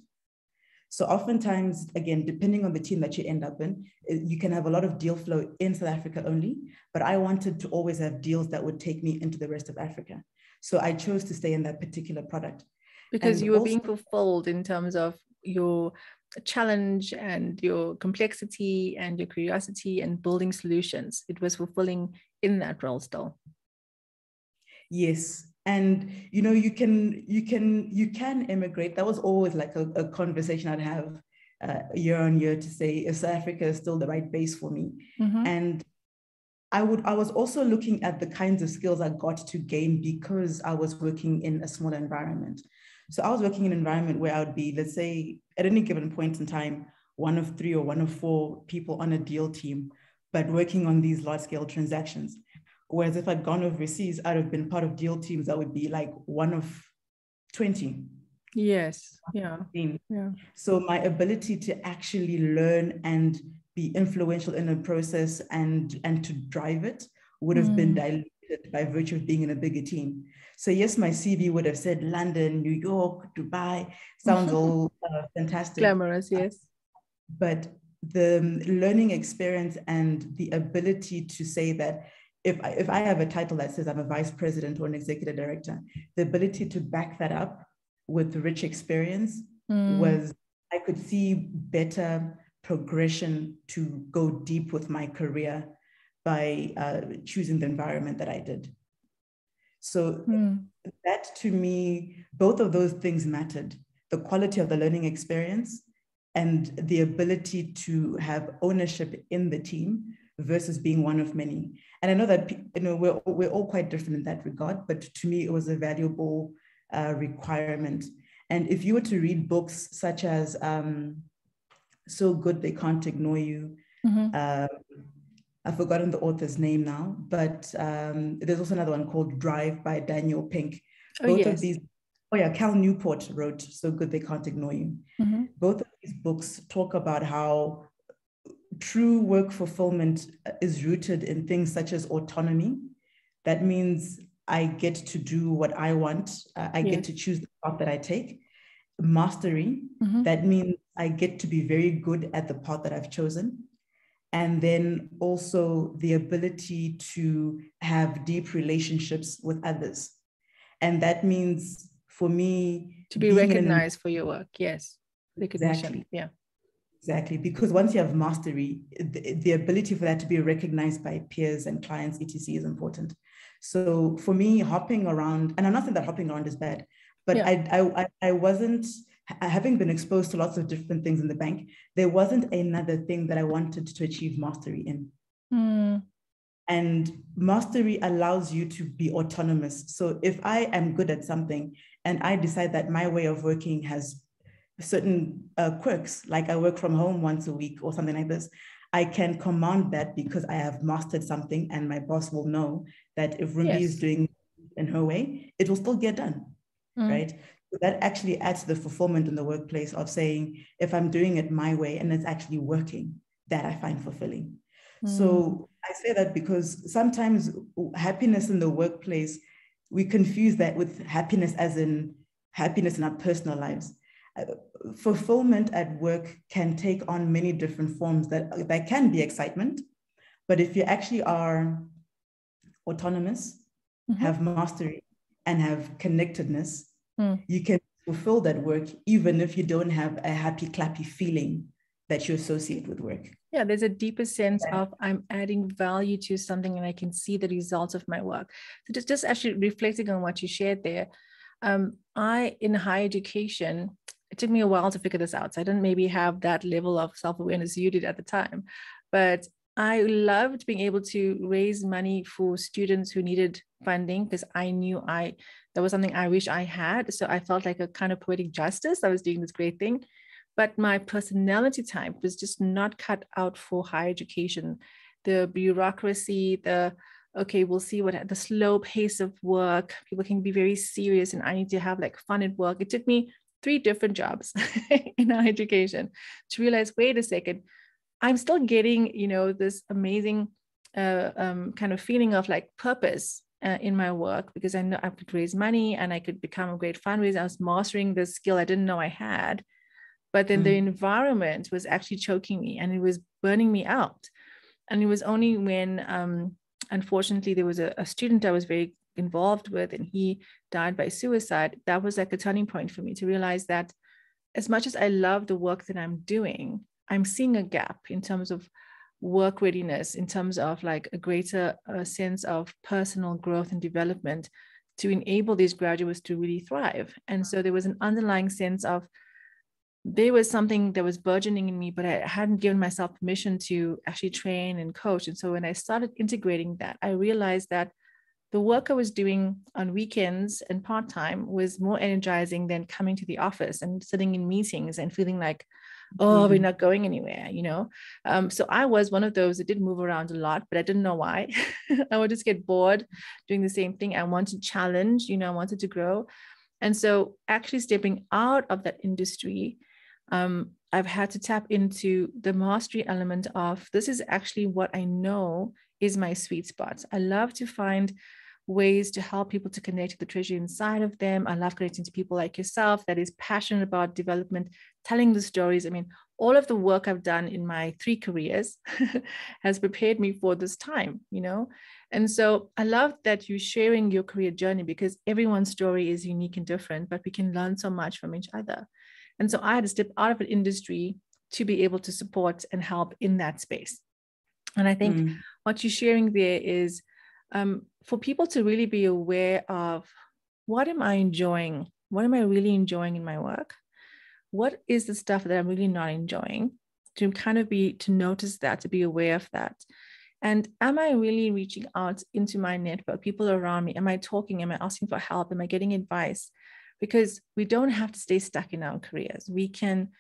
So oftentimes, again, depending on the team that you end up in, you can have a lot of deal flow in South Africa only, but I wanted to always have deals that would take me into the rest of Africa. So I chose to stay in that particular product. Because you were being fulfilled in terms of your challenge and your complexity and your curiosity and building solutions. It was fulfilling in that role still. Yes. And you know, you can immigrate. That was always like a conversation I'd have year on year to say, is South Africa still the right base for me? And I was also looking at the kinds of skills I got to gain because I was working in a smaller environment. So I was working in an environment where I would be, let's say, at any given point in time, one of 3 or one of 4 people on a deal team, but working on these large-scale transactions. Whereas if I'd gone overseas, I'd have been part of deal teams that would be like one of 20. Yes, yeah. So my ability to actually learn and be influential in a process and to drive it would have been diluted by virtue of being in a bigger team. So yes, my CV would have said London, New York, Dubai, sounds all fantastic. Glamorous, yes. But the learning experience and the ability to say that if I have a title that says I'm a vice president or an executive director, the ability to back that up with rich experience was, I could see better progression to go deep with my career by choosing the environment that I did. So that to me, both of those things mattered. The quality of the learning experience and the ability to have ownership in the team versus being one of many. And I know that we're all quite different in that regard, but to me, it was a valuable requirement. And if you were to read books such as So Good They Can't Ignore You, I've forgotten the author's name now, but there's also another one called Drive by Daniel Pink. Both of these, Cal Newport wrote So Good They Can't Ignore You. Both of these books talk about how true work fulfillment is rooted in things such as autonomy. That means I get to do what I want. I get to choose the path that I take. Mastery, that means I get to be very good at the path that I've chosen. And then also the ability to have deep relationships with others. And that means for me, to be recognized for your work. Yes. Recognition. Exactly. Yeah. Exactly. Because once you have mastery, the ability for that to be recognized by peers and clients, etc., is important. So for me, hopping around, and I'm not saying that hopping around is bad, but I wasn't, having been exposed to lots of different things in the bank, there wasn't another thing that I wanted to achieve mastery in. And mastery allows you to be autonomous. So if I am good at something and I decide that my way of working has certain quirks, like I work from home once a week or something like this, I can command that because I have mastered something, and my boss will know that if Rumbi is doing in her way, it will still get done, right? So that actually adds to the fulfillment in the workplace of saying, if I'm doing it my way and it's actually working, that I find fulfilling. So I say that because sometimes happiness in the workplace, we confuse that with happiness as in happiness in our personal lives. Fulfillment at work can take on many different forms that can be excitement, but if you actually are autonomous, have mastery, and have connectedness, you can fulfill that work even if you don't have a happy, clappy feeling that you associate with work. Yeah, there's a deeper sense of I'm adding value to something and I can see the results of my work. So just actually reflecting on what you shared there, in higher education, it took me a while to figure this out. So I didn't maybe have that level of self-awareness you did at the time, but I loved being able to raise money for students who needed funding because I knew that was something I wish I had. So I felt like a kind of poetic justice. I was doing this great thing, but my personality type was just not cut out for higher education. The bureaucracy, okay, we'll see the slow pace of work. People can be very serious and I need to have like fun at work. It took me 3 different jobs in higher education to realize, wait a second, I'm still getting, this amazing kind of feeling of like purpose in my work because I know I could raise money and I could become a great fundraiser. I was mastering this skill I didn't know I had, but then the environment was actually choking me and it was burning me out. And it was only when, unfortunately, there was a student I was very involved with and he died by suicide. That was like a turning point for me to realize that as much as I love the work that I'm doing, I'm seeing a gap in terms of work readiness, in terms of like a greater sense of personal growth and development to enable these graduates to really thrive. And so there was an underlying sense of there was something that was burgeoning in me, but I hadn't given myself permission to actually train and coach. And so when I started integrating that, I realized that the work I was doing on weekends and part-time was more energizing than coming to the office and sitting in meetings and feeling like, oh, we're not going anywhere, So I was one of those that did move around a lot, but I didn't know why. I would just get bored doing the same thing. I wanted challenge, I wanted to grow. And so actually stepping out of that industry, I've had to tap into the mastery element of this is actually what I know is my sweet spot. I love to find ways to help people to connect to the treasure inside of them. I love connecting to people like yourself that is passionate about development, telling the stories. I mean, all of the work I've done in my 3 careers has prepared me for this time, And so I love that you're sharing your career journey because everyone's story is unique and different, but we can learn so much from each other. And so I had to step out of an industry to be able to support and help in that space. And I think what you're sharing there is for people to really be aware of what am I enjoying? What am I really enjoying in my work? What is the stuff that I'm really not enjoying? To kind of to notice that, to be aware of that. And am I really reaching out into my network, people around me? Am I talking? Am I asking for help? Am I getting advice? Because we don't have to stay stuck in our careers. We can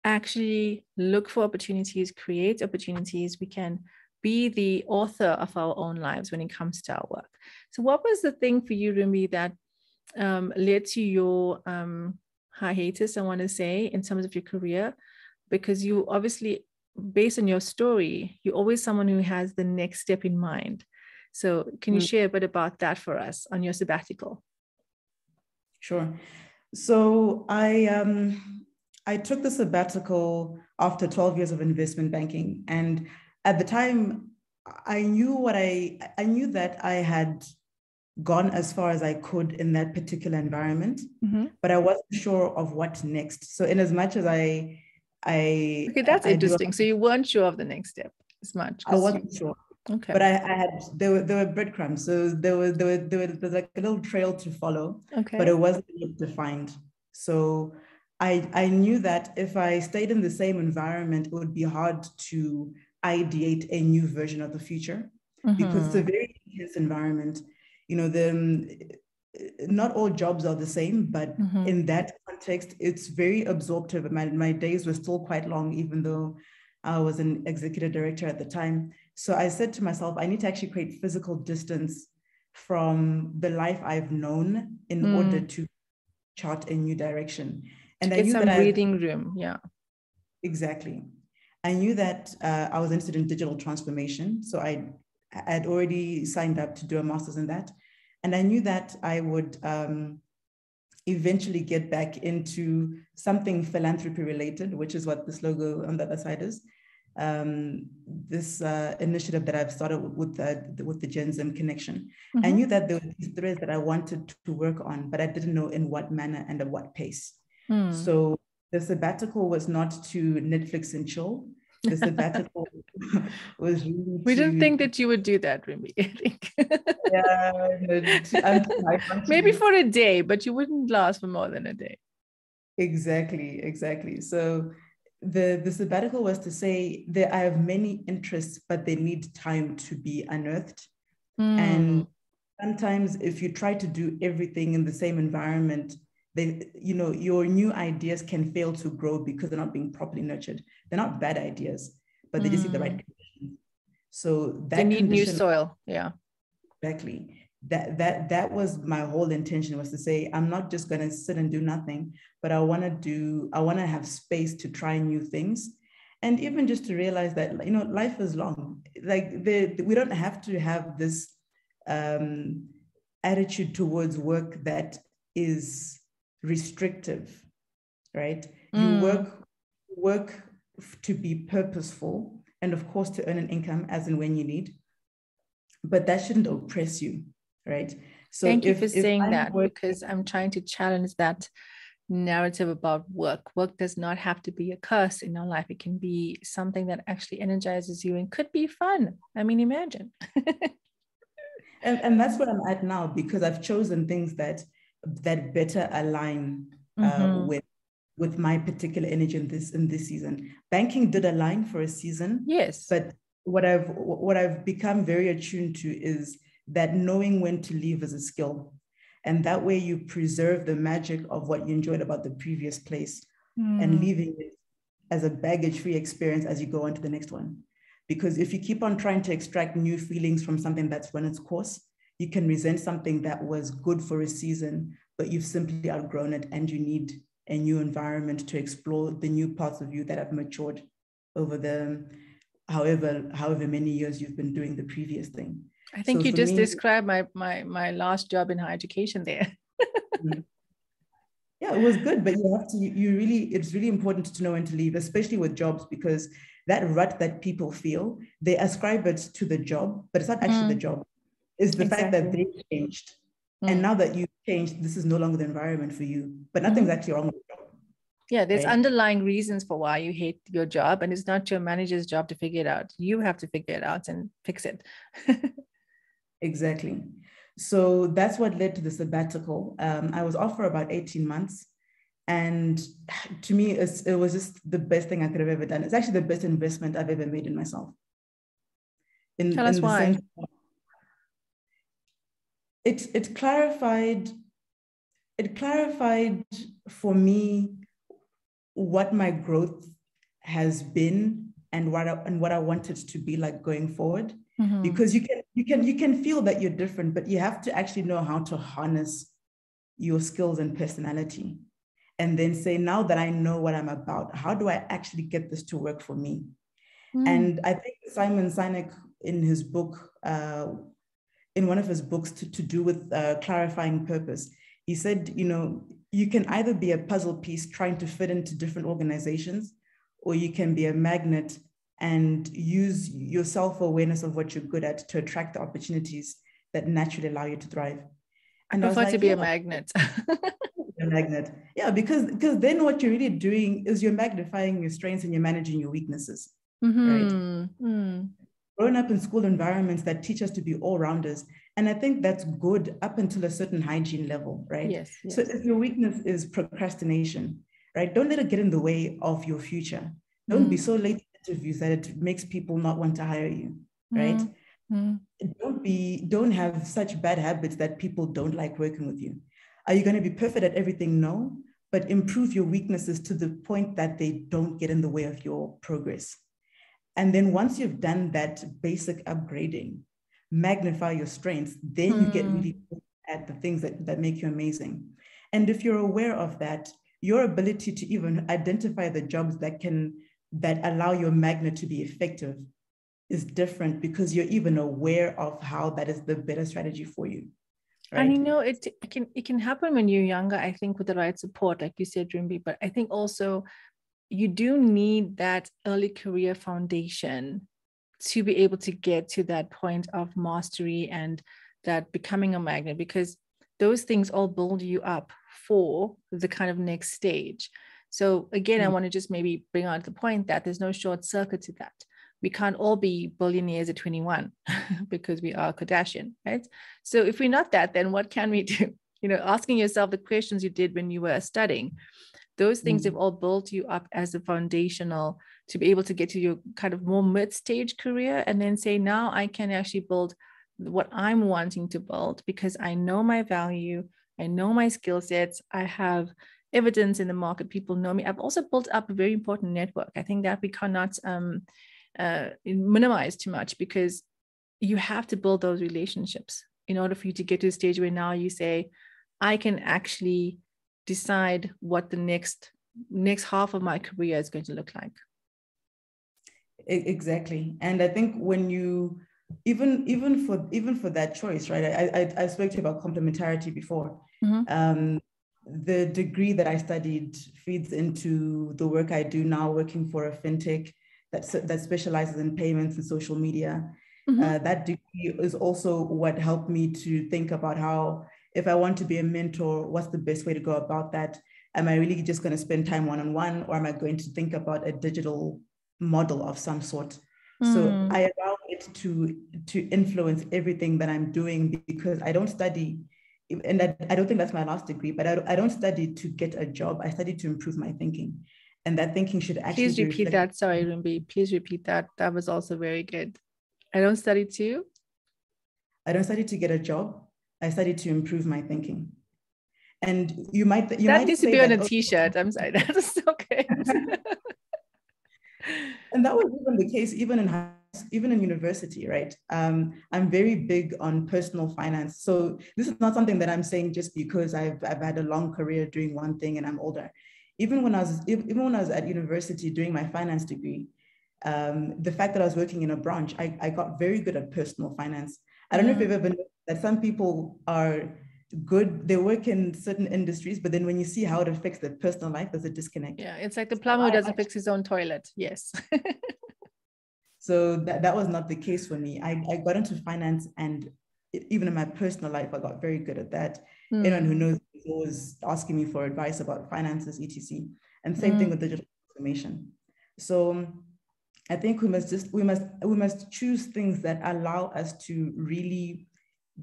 actually look for opportunities, create opportunities. We can be the author of our own lives when it comes to our work. So what was the thing for you, Rumbi, that led to your hiatus, I want to say, in terms of your career? Because you obviously based on your story, you're always someone who has the next step in mind. So can you share a bit about that for us on your sabbatical? Sure. So I took the sabbatical after 12 years of investment banking. And at the time, I knew that I had gone as far as I could in that particular environment, but I wasn't sure of what next. So in as much as okay, that's interesting. So you weren't sure of the next step as much. I wasn't sure. Okay. But I had there were breadcrumbs. So there was like a little trail to follow. Okay. But it wasn't defined. So I knew that if I stayed in the same environment, it would be hard to ideate a new version of the future because it's a very intense environment. You know, not all jobs are the same, but in that context, it's very absorptive. My days were still quite long, even though I was an executive director at the time. So I said to myself, I need to actually create physical distance from the life I've known in order to chart a new direction. And I knew some breathing room. Yeah. Exactly. I knew that I was interested in digital transformation. So I had already signed up to do a master's in that. And I knew that I would eventually get back into something philanthropy related, which is what this logo on the other side is. This initiative that I've started with the Gen Z connection. I knew that there were these threads that I wanted to work on, but I didn't know in what manner and at what pace. So the sabbatical was not to Netflix and chill. The sabbatical was really we didn't think that you would do that, Rumi. I think. Yeah, maybe for a day, but you wouldn't last for more than a day. Exactly. So the sabbatical was to say that I have many interests, but they need time to be unearthed. And sometimes if you try to do everything in the same environment, your new ideas can fail to grow because they're not being properly nurtured. They're not bad ideas, but they just need the right conditions. So that they need new soil. Yeah. Exactly. That was my whole intention, was to say, I'm not just going to sit and do nothing, but I want to have space to try new things. And even just to realize that, life is long. Like we don't have to have this attitude towards work that is restrictive, right? You work to be purposeful and of course to earn an income as and when you need, but that shouldn't oppress you, right? So thank you for saying that, because I'm trying to challenge that narrative about work. Work does not have to be a curse in our life. It can be something that actually energizes you and could be fun. I mean, imagine. and that's where I'm at now, because I've chosen things that better align with my particular energy in this season. Banking did align for a season, yes, but what I've become very attuned to is that knowing when to leave is a skill. And that way you preserve the magic of what you enjoyed about the previous place and leaving it as a baggage-free experience as you go on to the next one. Because if you keep on trying to extract new feelings from something that's run its course, you can resent something that was good for a season, but you've simply outgrown it and you need a new environment to explore the new parts of you that have matured over the however many years you've been doing the previous thing. I think you just described my last job in higher education there. Yeah, it was good, but it's really important to know when to leave, especially with jobs, because that rut that people feel, they ascribe it to the job, but it's not actually the job. It's the fact that they changed. And now that you've changed, this is no longer the environment for you, but nothing's actually wrong with the job. Yeah, there's underlying reasons for why you hate your job, and it's not your manager's job to figure it out. You have to figure it out and fix it. Exactly. So that's what led to the sabbatical. I was off for about 18 months. And to me, it was just the best thing I could have ever done. It's actually the best investment I've ever made in myself. Tell us why. It clarified for me what my growth has been and what I wanted to be like going forward. Because you can feel that you're different, but you have to actually know how to harness your skills and personality, and then say, now that I know what I'm about, how do I actually get this to work for me? And I think Simon Sinek in his book, in one of his books to do with clarifying purpose, he said, you can either be a puzzle piece trying to fit into different organizations, or you can be a magnet and use your self-awareness of what you're good at to attract the opportunities that naturally allow you to thrive. And I prefer to be a magnet. A magnet. Yeah, because then what you're really doing is you're magnifying your strengths and you're managing your weaknesses, right? Growing up in school environments that teach us to be all-rounders. And I think that's good up until a certain hygiene level, right? Yes. So if your weakness is procrastination, right? Don't let it get in the way of your future. Don't be so late to interviews that it makes people not want to hire you, right? Don't have such bad habits that people don't like working with you. Are you going to be perfect at everything? No, but improve your weaknesses to the point that they don't get in the way of your progress. And then once you've done that basic upgrading, magnify your strengths, then you get really good at the things that make you amazing. And if you're aware of that, your ability to even identify the jobs that allow your magnet to be effective is different, because you're even aware of how that is the better strategy for you. Right? And it can happen when you're younger, I think, with the right support, like you said, Rumbi, but I think also you do need that early career foundation to be able to get to that point of mastery and that becoming a magnet, because those things all build you up for the kind of next stage. So again, I want to just maybe bring out the point that there's no short circuit to that. We can't all be billionaires at 21 because we are Kardashian, right? So if we're not that, then what can we do? Asking yourself the questions you did when you were studying, those things have all built you up as a foundational to be able to get to your kind of more mid-stage career, and then say, now I can actually build what I'm wanting to build because I know my value, I know my skill sets, I have evidence in the market, people know me. I've also built up a very important network. I think that we cannot minimize too much, because you have to build those relationships in order for you to get to a stage where now you say, I can actually decide what the next half of my career is going to look like. Exactly. And I think when you even for that choice, right? I spoke to you about complementarity before. The degree that I studied feeds into the work I do now, working for a fintech that specializes in payments and social media. That degree is also what helped me to think about how, if I want to be a mentor, what's the best way to go about that? Am I really just going to spend time one-on-one, or am I going to think about a digital model of some sort? So I allow it to influence everything that I'm doing, because I don't study, and I don't think that's my last degree, but I don't study to get a job. I study to improve my thinking. And that thinking should actually Please repeat that. Sorry, Rumbi. Please repeat that. That was also very good. I don't study to get a job. I study to improve my thinking. And you might that needs to be on a t-shirt. I'm sorry, that is so good. And that was even the case even in university, right? I'm very big on personal finance. So this is not something that I'm saying just because I've had a long career doing one thing and I'm older. Even when I was at university doing my finance degree, the fact that I was working in a branch, I got very good at personal finance. I don't know if you've ever noticed that some people are good, they work in certain industries, but then when you see how it affects their personal life, there's a disconnect. Yeah, it's like the plumber who doesn't fix his own toilet. Yes. So that was not the case for me. I got into finance, and even in my personal life, I got very good at that. Anyone who knows is always asking me for advice about finances, etc. And same thing with digital transformation. So I think we must choose things that allow us to really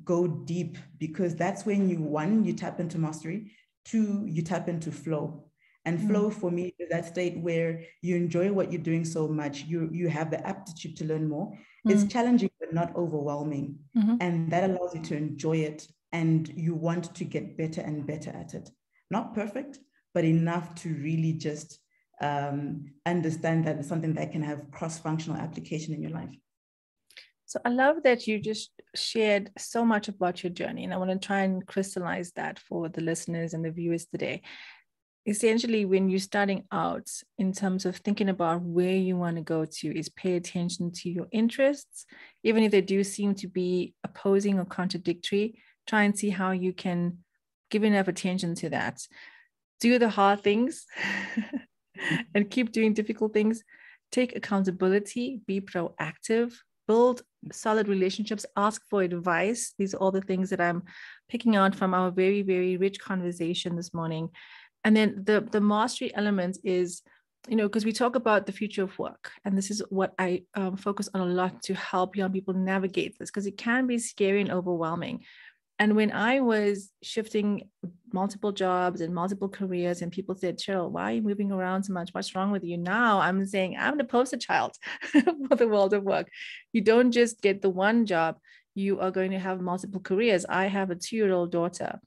go deep, because that's when you tap into mastery, 2, you tap into flow. And flow for me is that state where you enjoy what you're doing so much, you have the aptitude to learn more. It's challenging but not overwhelming, and that allows you to enjoy it, and you want to get better and better at it. Not perfect, but enough to really just understand that it's something that can have cross-functional application in your life. So I love that you just shared so much about your journey, and I want to try and crystallize that for the listeners and the viewers today. essentially, when you're starting out in terms of thinking about where you want to go to, is pay attention to your interests, even if they do seem to be opposing or contradictory. Try and see how you can give enough attention to that. Do the hard things and keep doing difficult things. Take accountability, be proactive, build solid relationships, ask for advice. These are all the things that I'm picking out from our very, very rich conversation this morning. And then the mastery element is, because we talk about the future of work, and this is what I focus on a lot to help young people navigate this, because it can be scary and overwhelming. And when I was shifting multiple jobs and multiple careers, and people said, Cheryl, why are you moving around so much? What's wrong with you? Now I'm saying I'm the poster child for the world of work. You don't just get the one job, you are going to have multiple careers. I have a 2-year-old daughter,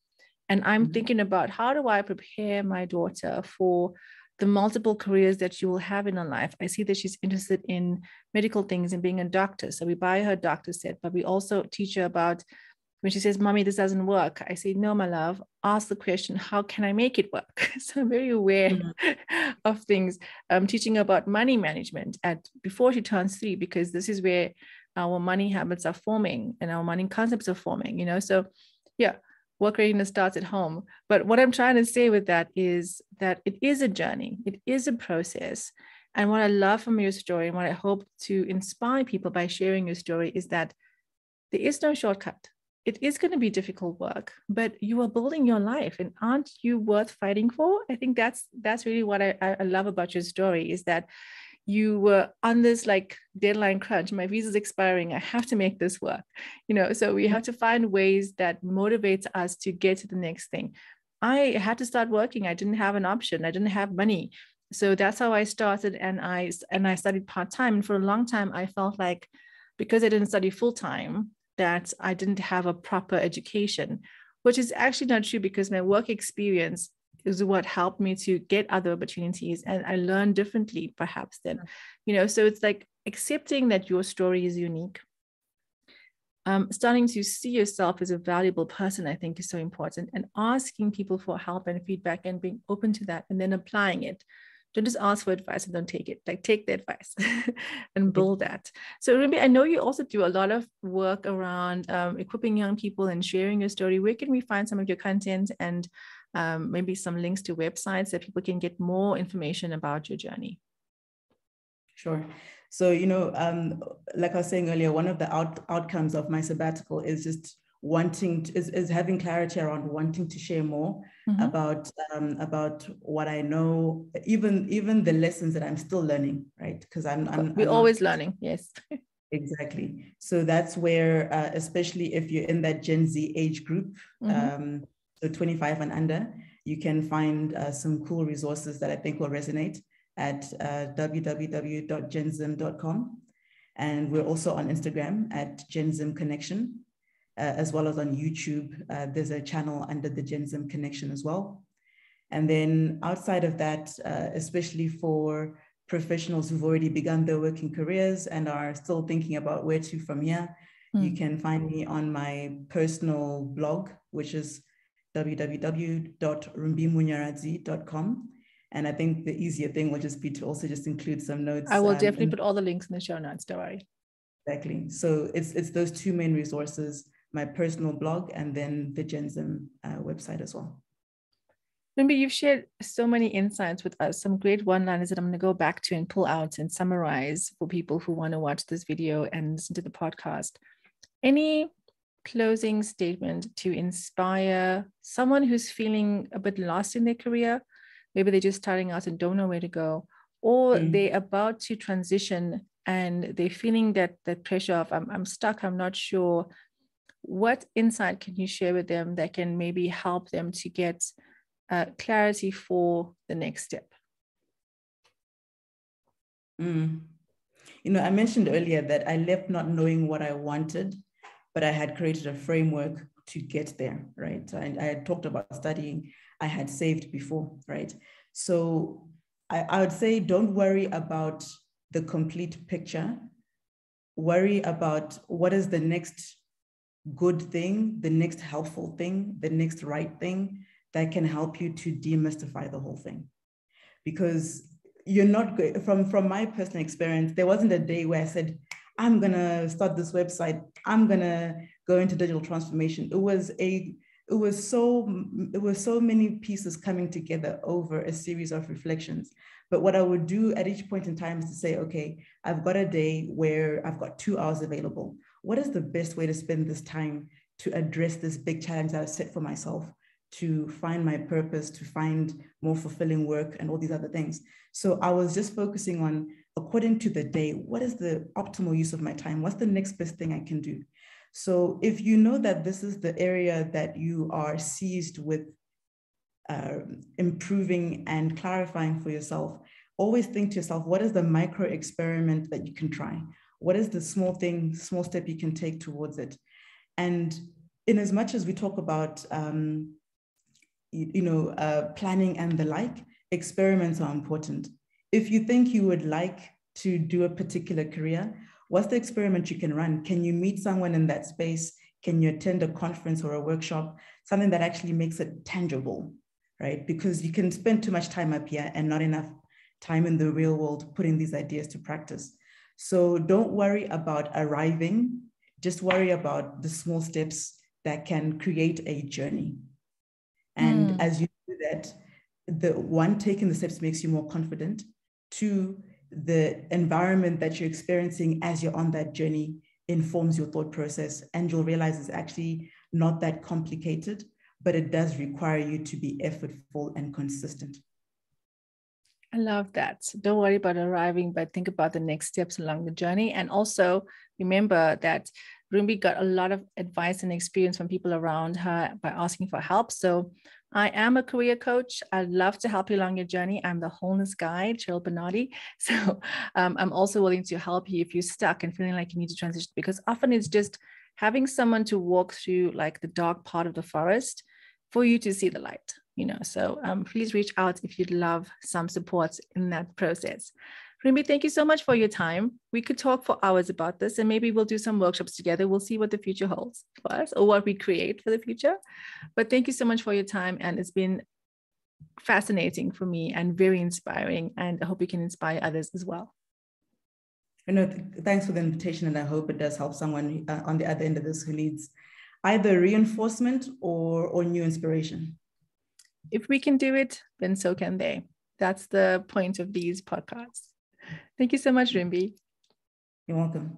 and I'm thinking about, how do I prepare my daughter for the multiple careers that she will have in her life? I see that she's interested in medical things and being a doctor. So we buy her a doctor set, but we also teach her about, when she says, Mommy, this doesn't work, I say, no, my love, ask the question, how can I make it work? So I'm very aware of things. I'm teaching her about money management before she turns 3, because this is where our money habits are forming and our money concepts are forming, So yeah, work readiness starts at home. But what I'm trying to say with that is that it is a journey. It is a process. And what I love from your story, and what I hope to inspire people by sharing your story, is that there is no shortcut. It is going to be difficult work, but you are building your life, and aren't you worth fighting for? I think that's really what I love about your story, is that you were on this like deadline crunch. My visa's expiring. I have to make this work. So we have to find ways that motivates us to get to the next thing. I had to start working. I didn't have an option. I didn't have money. So that's how I started. And I studied part-time. And for a long time, I felt like, because I didn't study full-time, that I didn't have a proper education, which is actually not true, because my work experience is what helped me to get other opportunities, and I learned differently perhaps then, so it's like accepting that your story is unique. Starting to see yourself as a valuable person, I think, is so important, and asking people for help and feedback and being open to that, and then applying it. Don't just ask for advice and don't take it. Like, take the advice and build that. So Ruby, I know you also do a lot of work around equipping young people and sharing your story. Where can we find some of your content, and maybe some links to websites that people can get more information about your journey? Sure. So, like I was saying earlier, one of the outcomes of my sabbatical is just is having clarity around wanting to share more about what I know, even the lessons that I'm still learning, right? Because we're always learning. Yes. Exactly. So that's where, especially if you're in that Gen Z age group, so 25 and under, you can find some cool resources that I think will resonate at www.genzim.com. And we're also on Instagram at Genzim Connection, as well as on YouTube. There's a channel under the Genzim Connection as well. And then outside of that, especially for professionals who've already begun their working careers and are still thinking about where to from here, you can find me on my personal blog, which is www.rumbimunyaradzi.com. And I think the easier thing will just be to also just include some notes. I will definitely put all the links in the show notes, don't worry. Exactly. So it's those two main resources, my personal blog and then the Genzim website as well. Rumbi, you've shared so many insights with us, some great one-liners that I'm going to go back to and pull out and summarize for people who want to watch this video and listen to the podcast. Any closing statement to inspire someone who's feeling a bit lost in their career? Maybe they're just starting out and don't know where to go, or they're about to transition and they're feeling that pressure of, I'm stuck, I'm not sure. What insight can you share with them that can maybe help them to get clarity for the next step? I mentioned earlier that I left not knowing what I wanted, but I had created a framework to get there, right? And I had talked about studying, I had saved before, right? So I would say, don't worry about the complete picture. Worry about what is the next good thing, the next helpful thing, the next right thing that can help you to demystify the whole thing. Because you're not good, from my personal experience, there wasn't a day where I said, I'm going to start this website, I'm going to go into digital transformation. It was so many pieces coming together over a series of reflections. But what I would do at each point in time is to say, okay, I've got a day where I've got 2 hours available. What is the best way to spend this time to address this big challenge that I set for myself, to find my purpose, to find more fulfilling work and all these other things? So I was just focusing on, according to the day, what is the optimal use of my time? What's the next best thing I can do? So if you know that this is the area that you are seized with improving and clarifying for yourself, always think to yourself, what is the micro experiment that you can try? What is the small thing, small step you can take towards it? And in as much as we talk about, planning and the like, experiments are important. If you think you would like to do a particular career, what's the experiment you can run? Can you meet someone in that space? Can you attend a conference or a workshop? Something that actually makes it tangible, right? Because you can spend too much time up here and not enough time in the real world putting these ideas to practice. So don't worry about arriving, just worry about the small steps that can create a journey. And as you do that, the one, taking the steps makes you more confident. 2, the environment that you're experiencing as you're on that journey informs your thought process, and you'll realize it's actually not that complicated, but it does require you to be effortful and consistent. I love that. So don't worry about arriving, but think about the next steps along the journey. And also remember that Rumbi got a lot of advice and experience from people around her by asking for help. So I am a career coach. I'd love to help you along your journey. I'm the Wholeness Guide, Cheryl Benadie. So I'm also willing to help you if you're stuck and feeling like you need to transition, because often it's just having someone to walk through like the dark part of the forest for you to see the light. So please reach out if you'd love some support in that process. Rumbi, thank you so much for your time. We could talk for hours about this, and maybe we'll do some workshops together. We'll see what the future holds for us, or what we create for the future. But thank you so much for your time. And it's been fascinating for me and very inspiring. And I hope you can inspire others as well. Thanks for the invitation. And I hope it does help someone on the other end of this who needs either reinforcement or new inspiration. If we can do it, then so can they. That's the point of these podcasts. Thank you so much, Rumbi. You're welcome.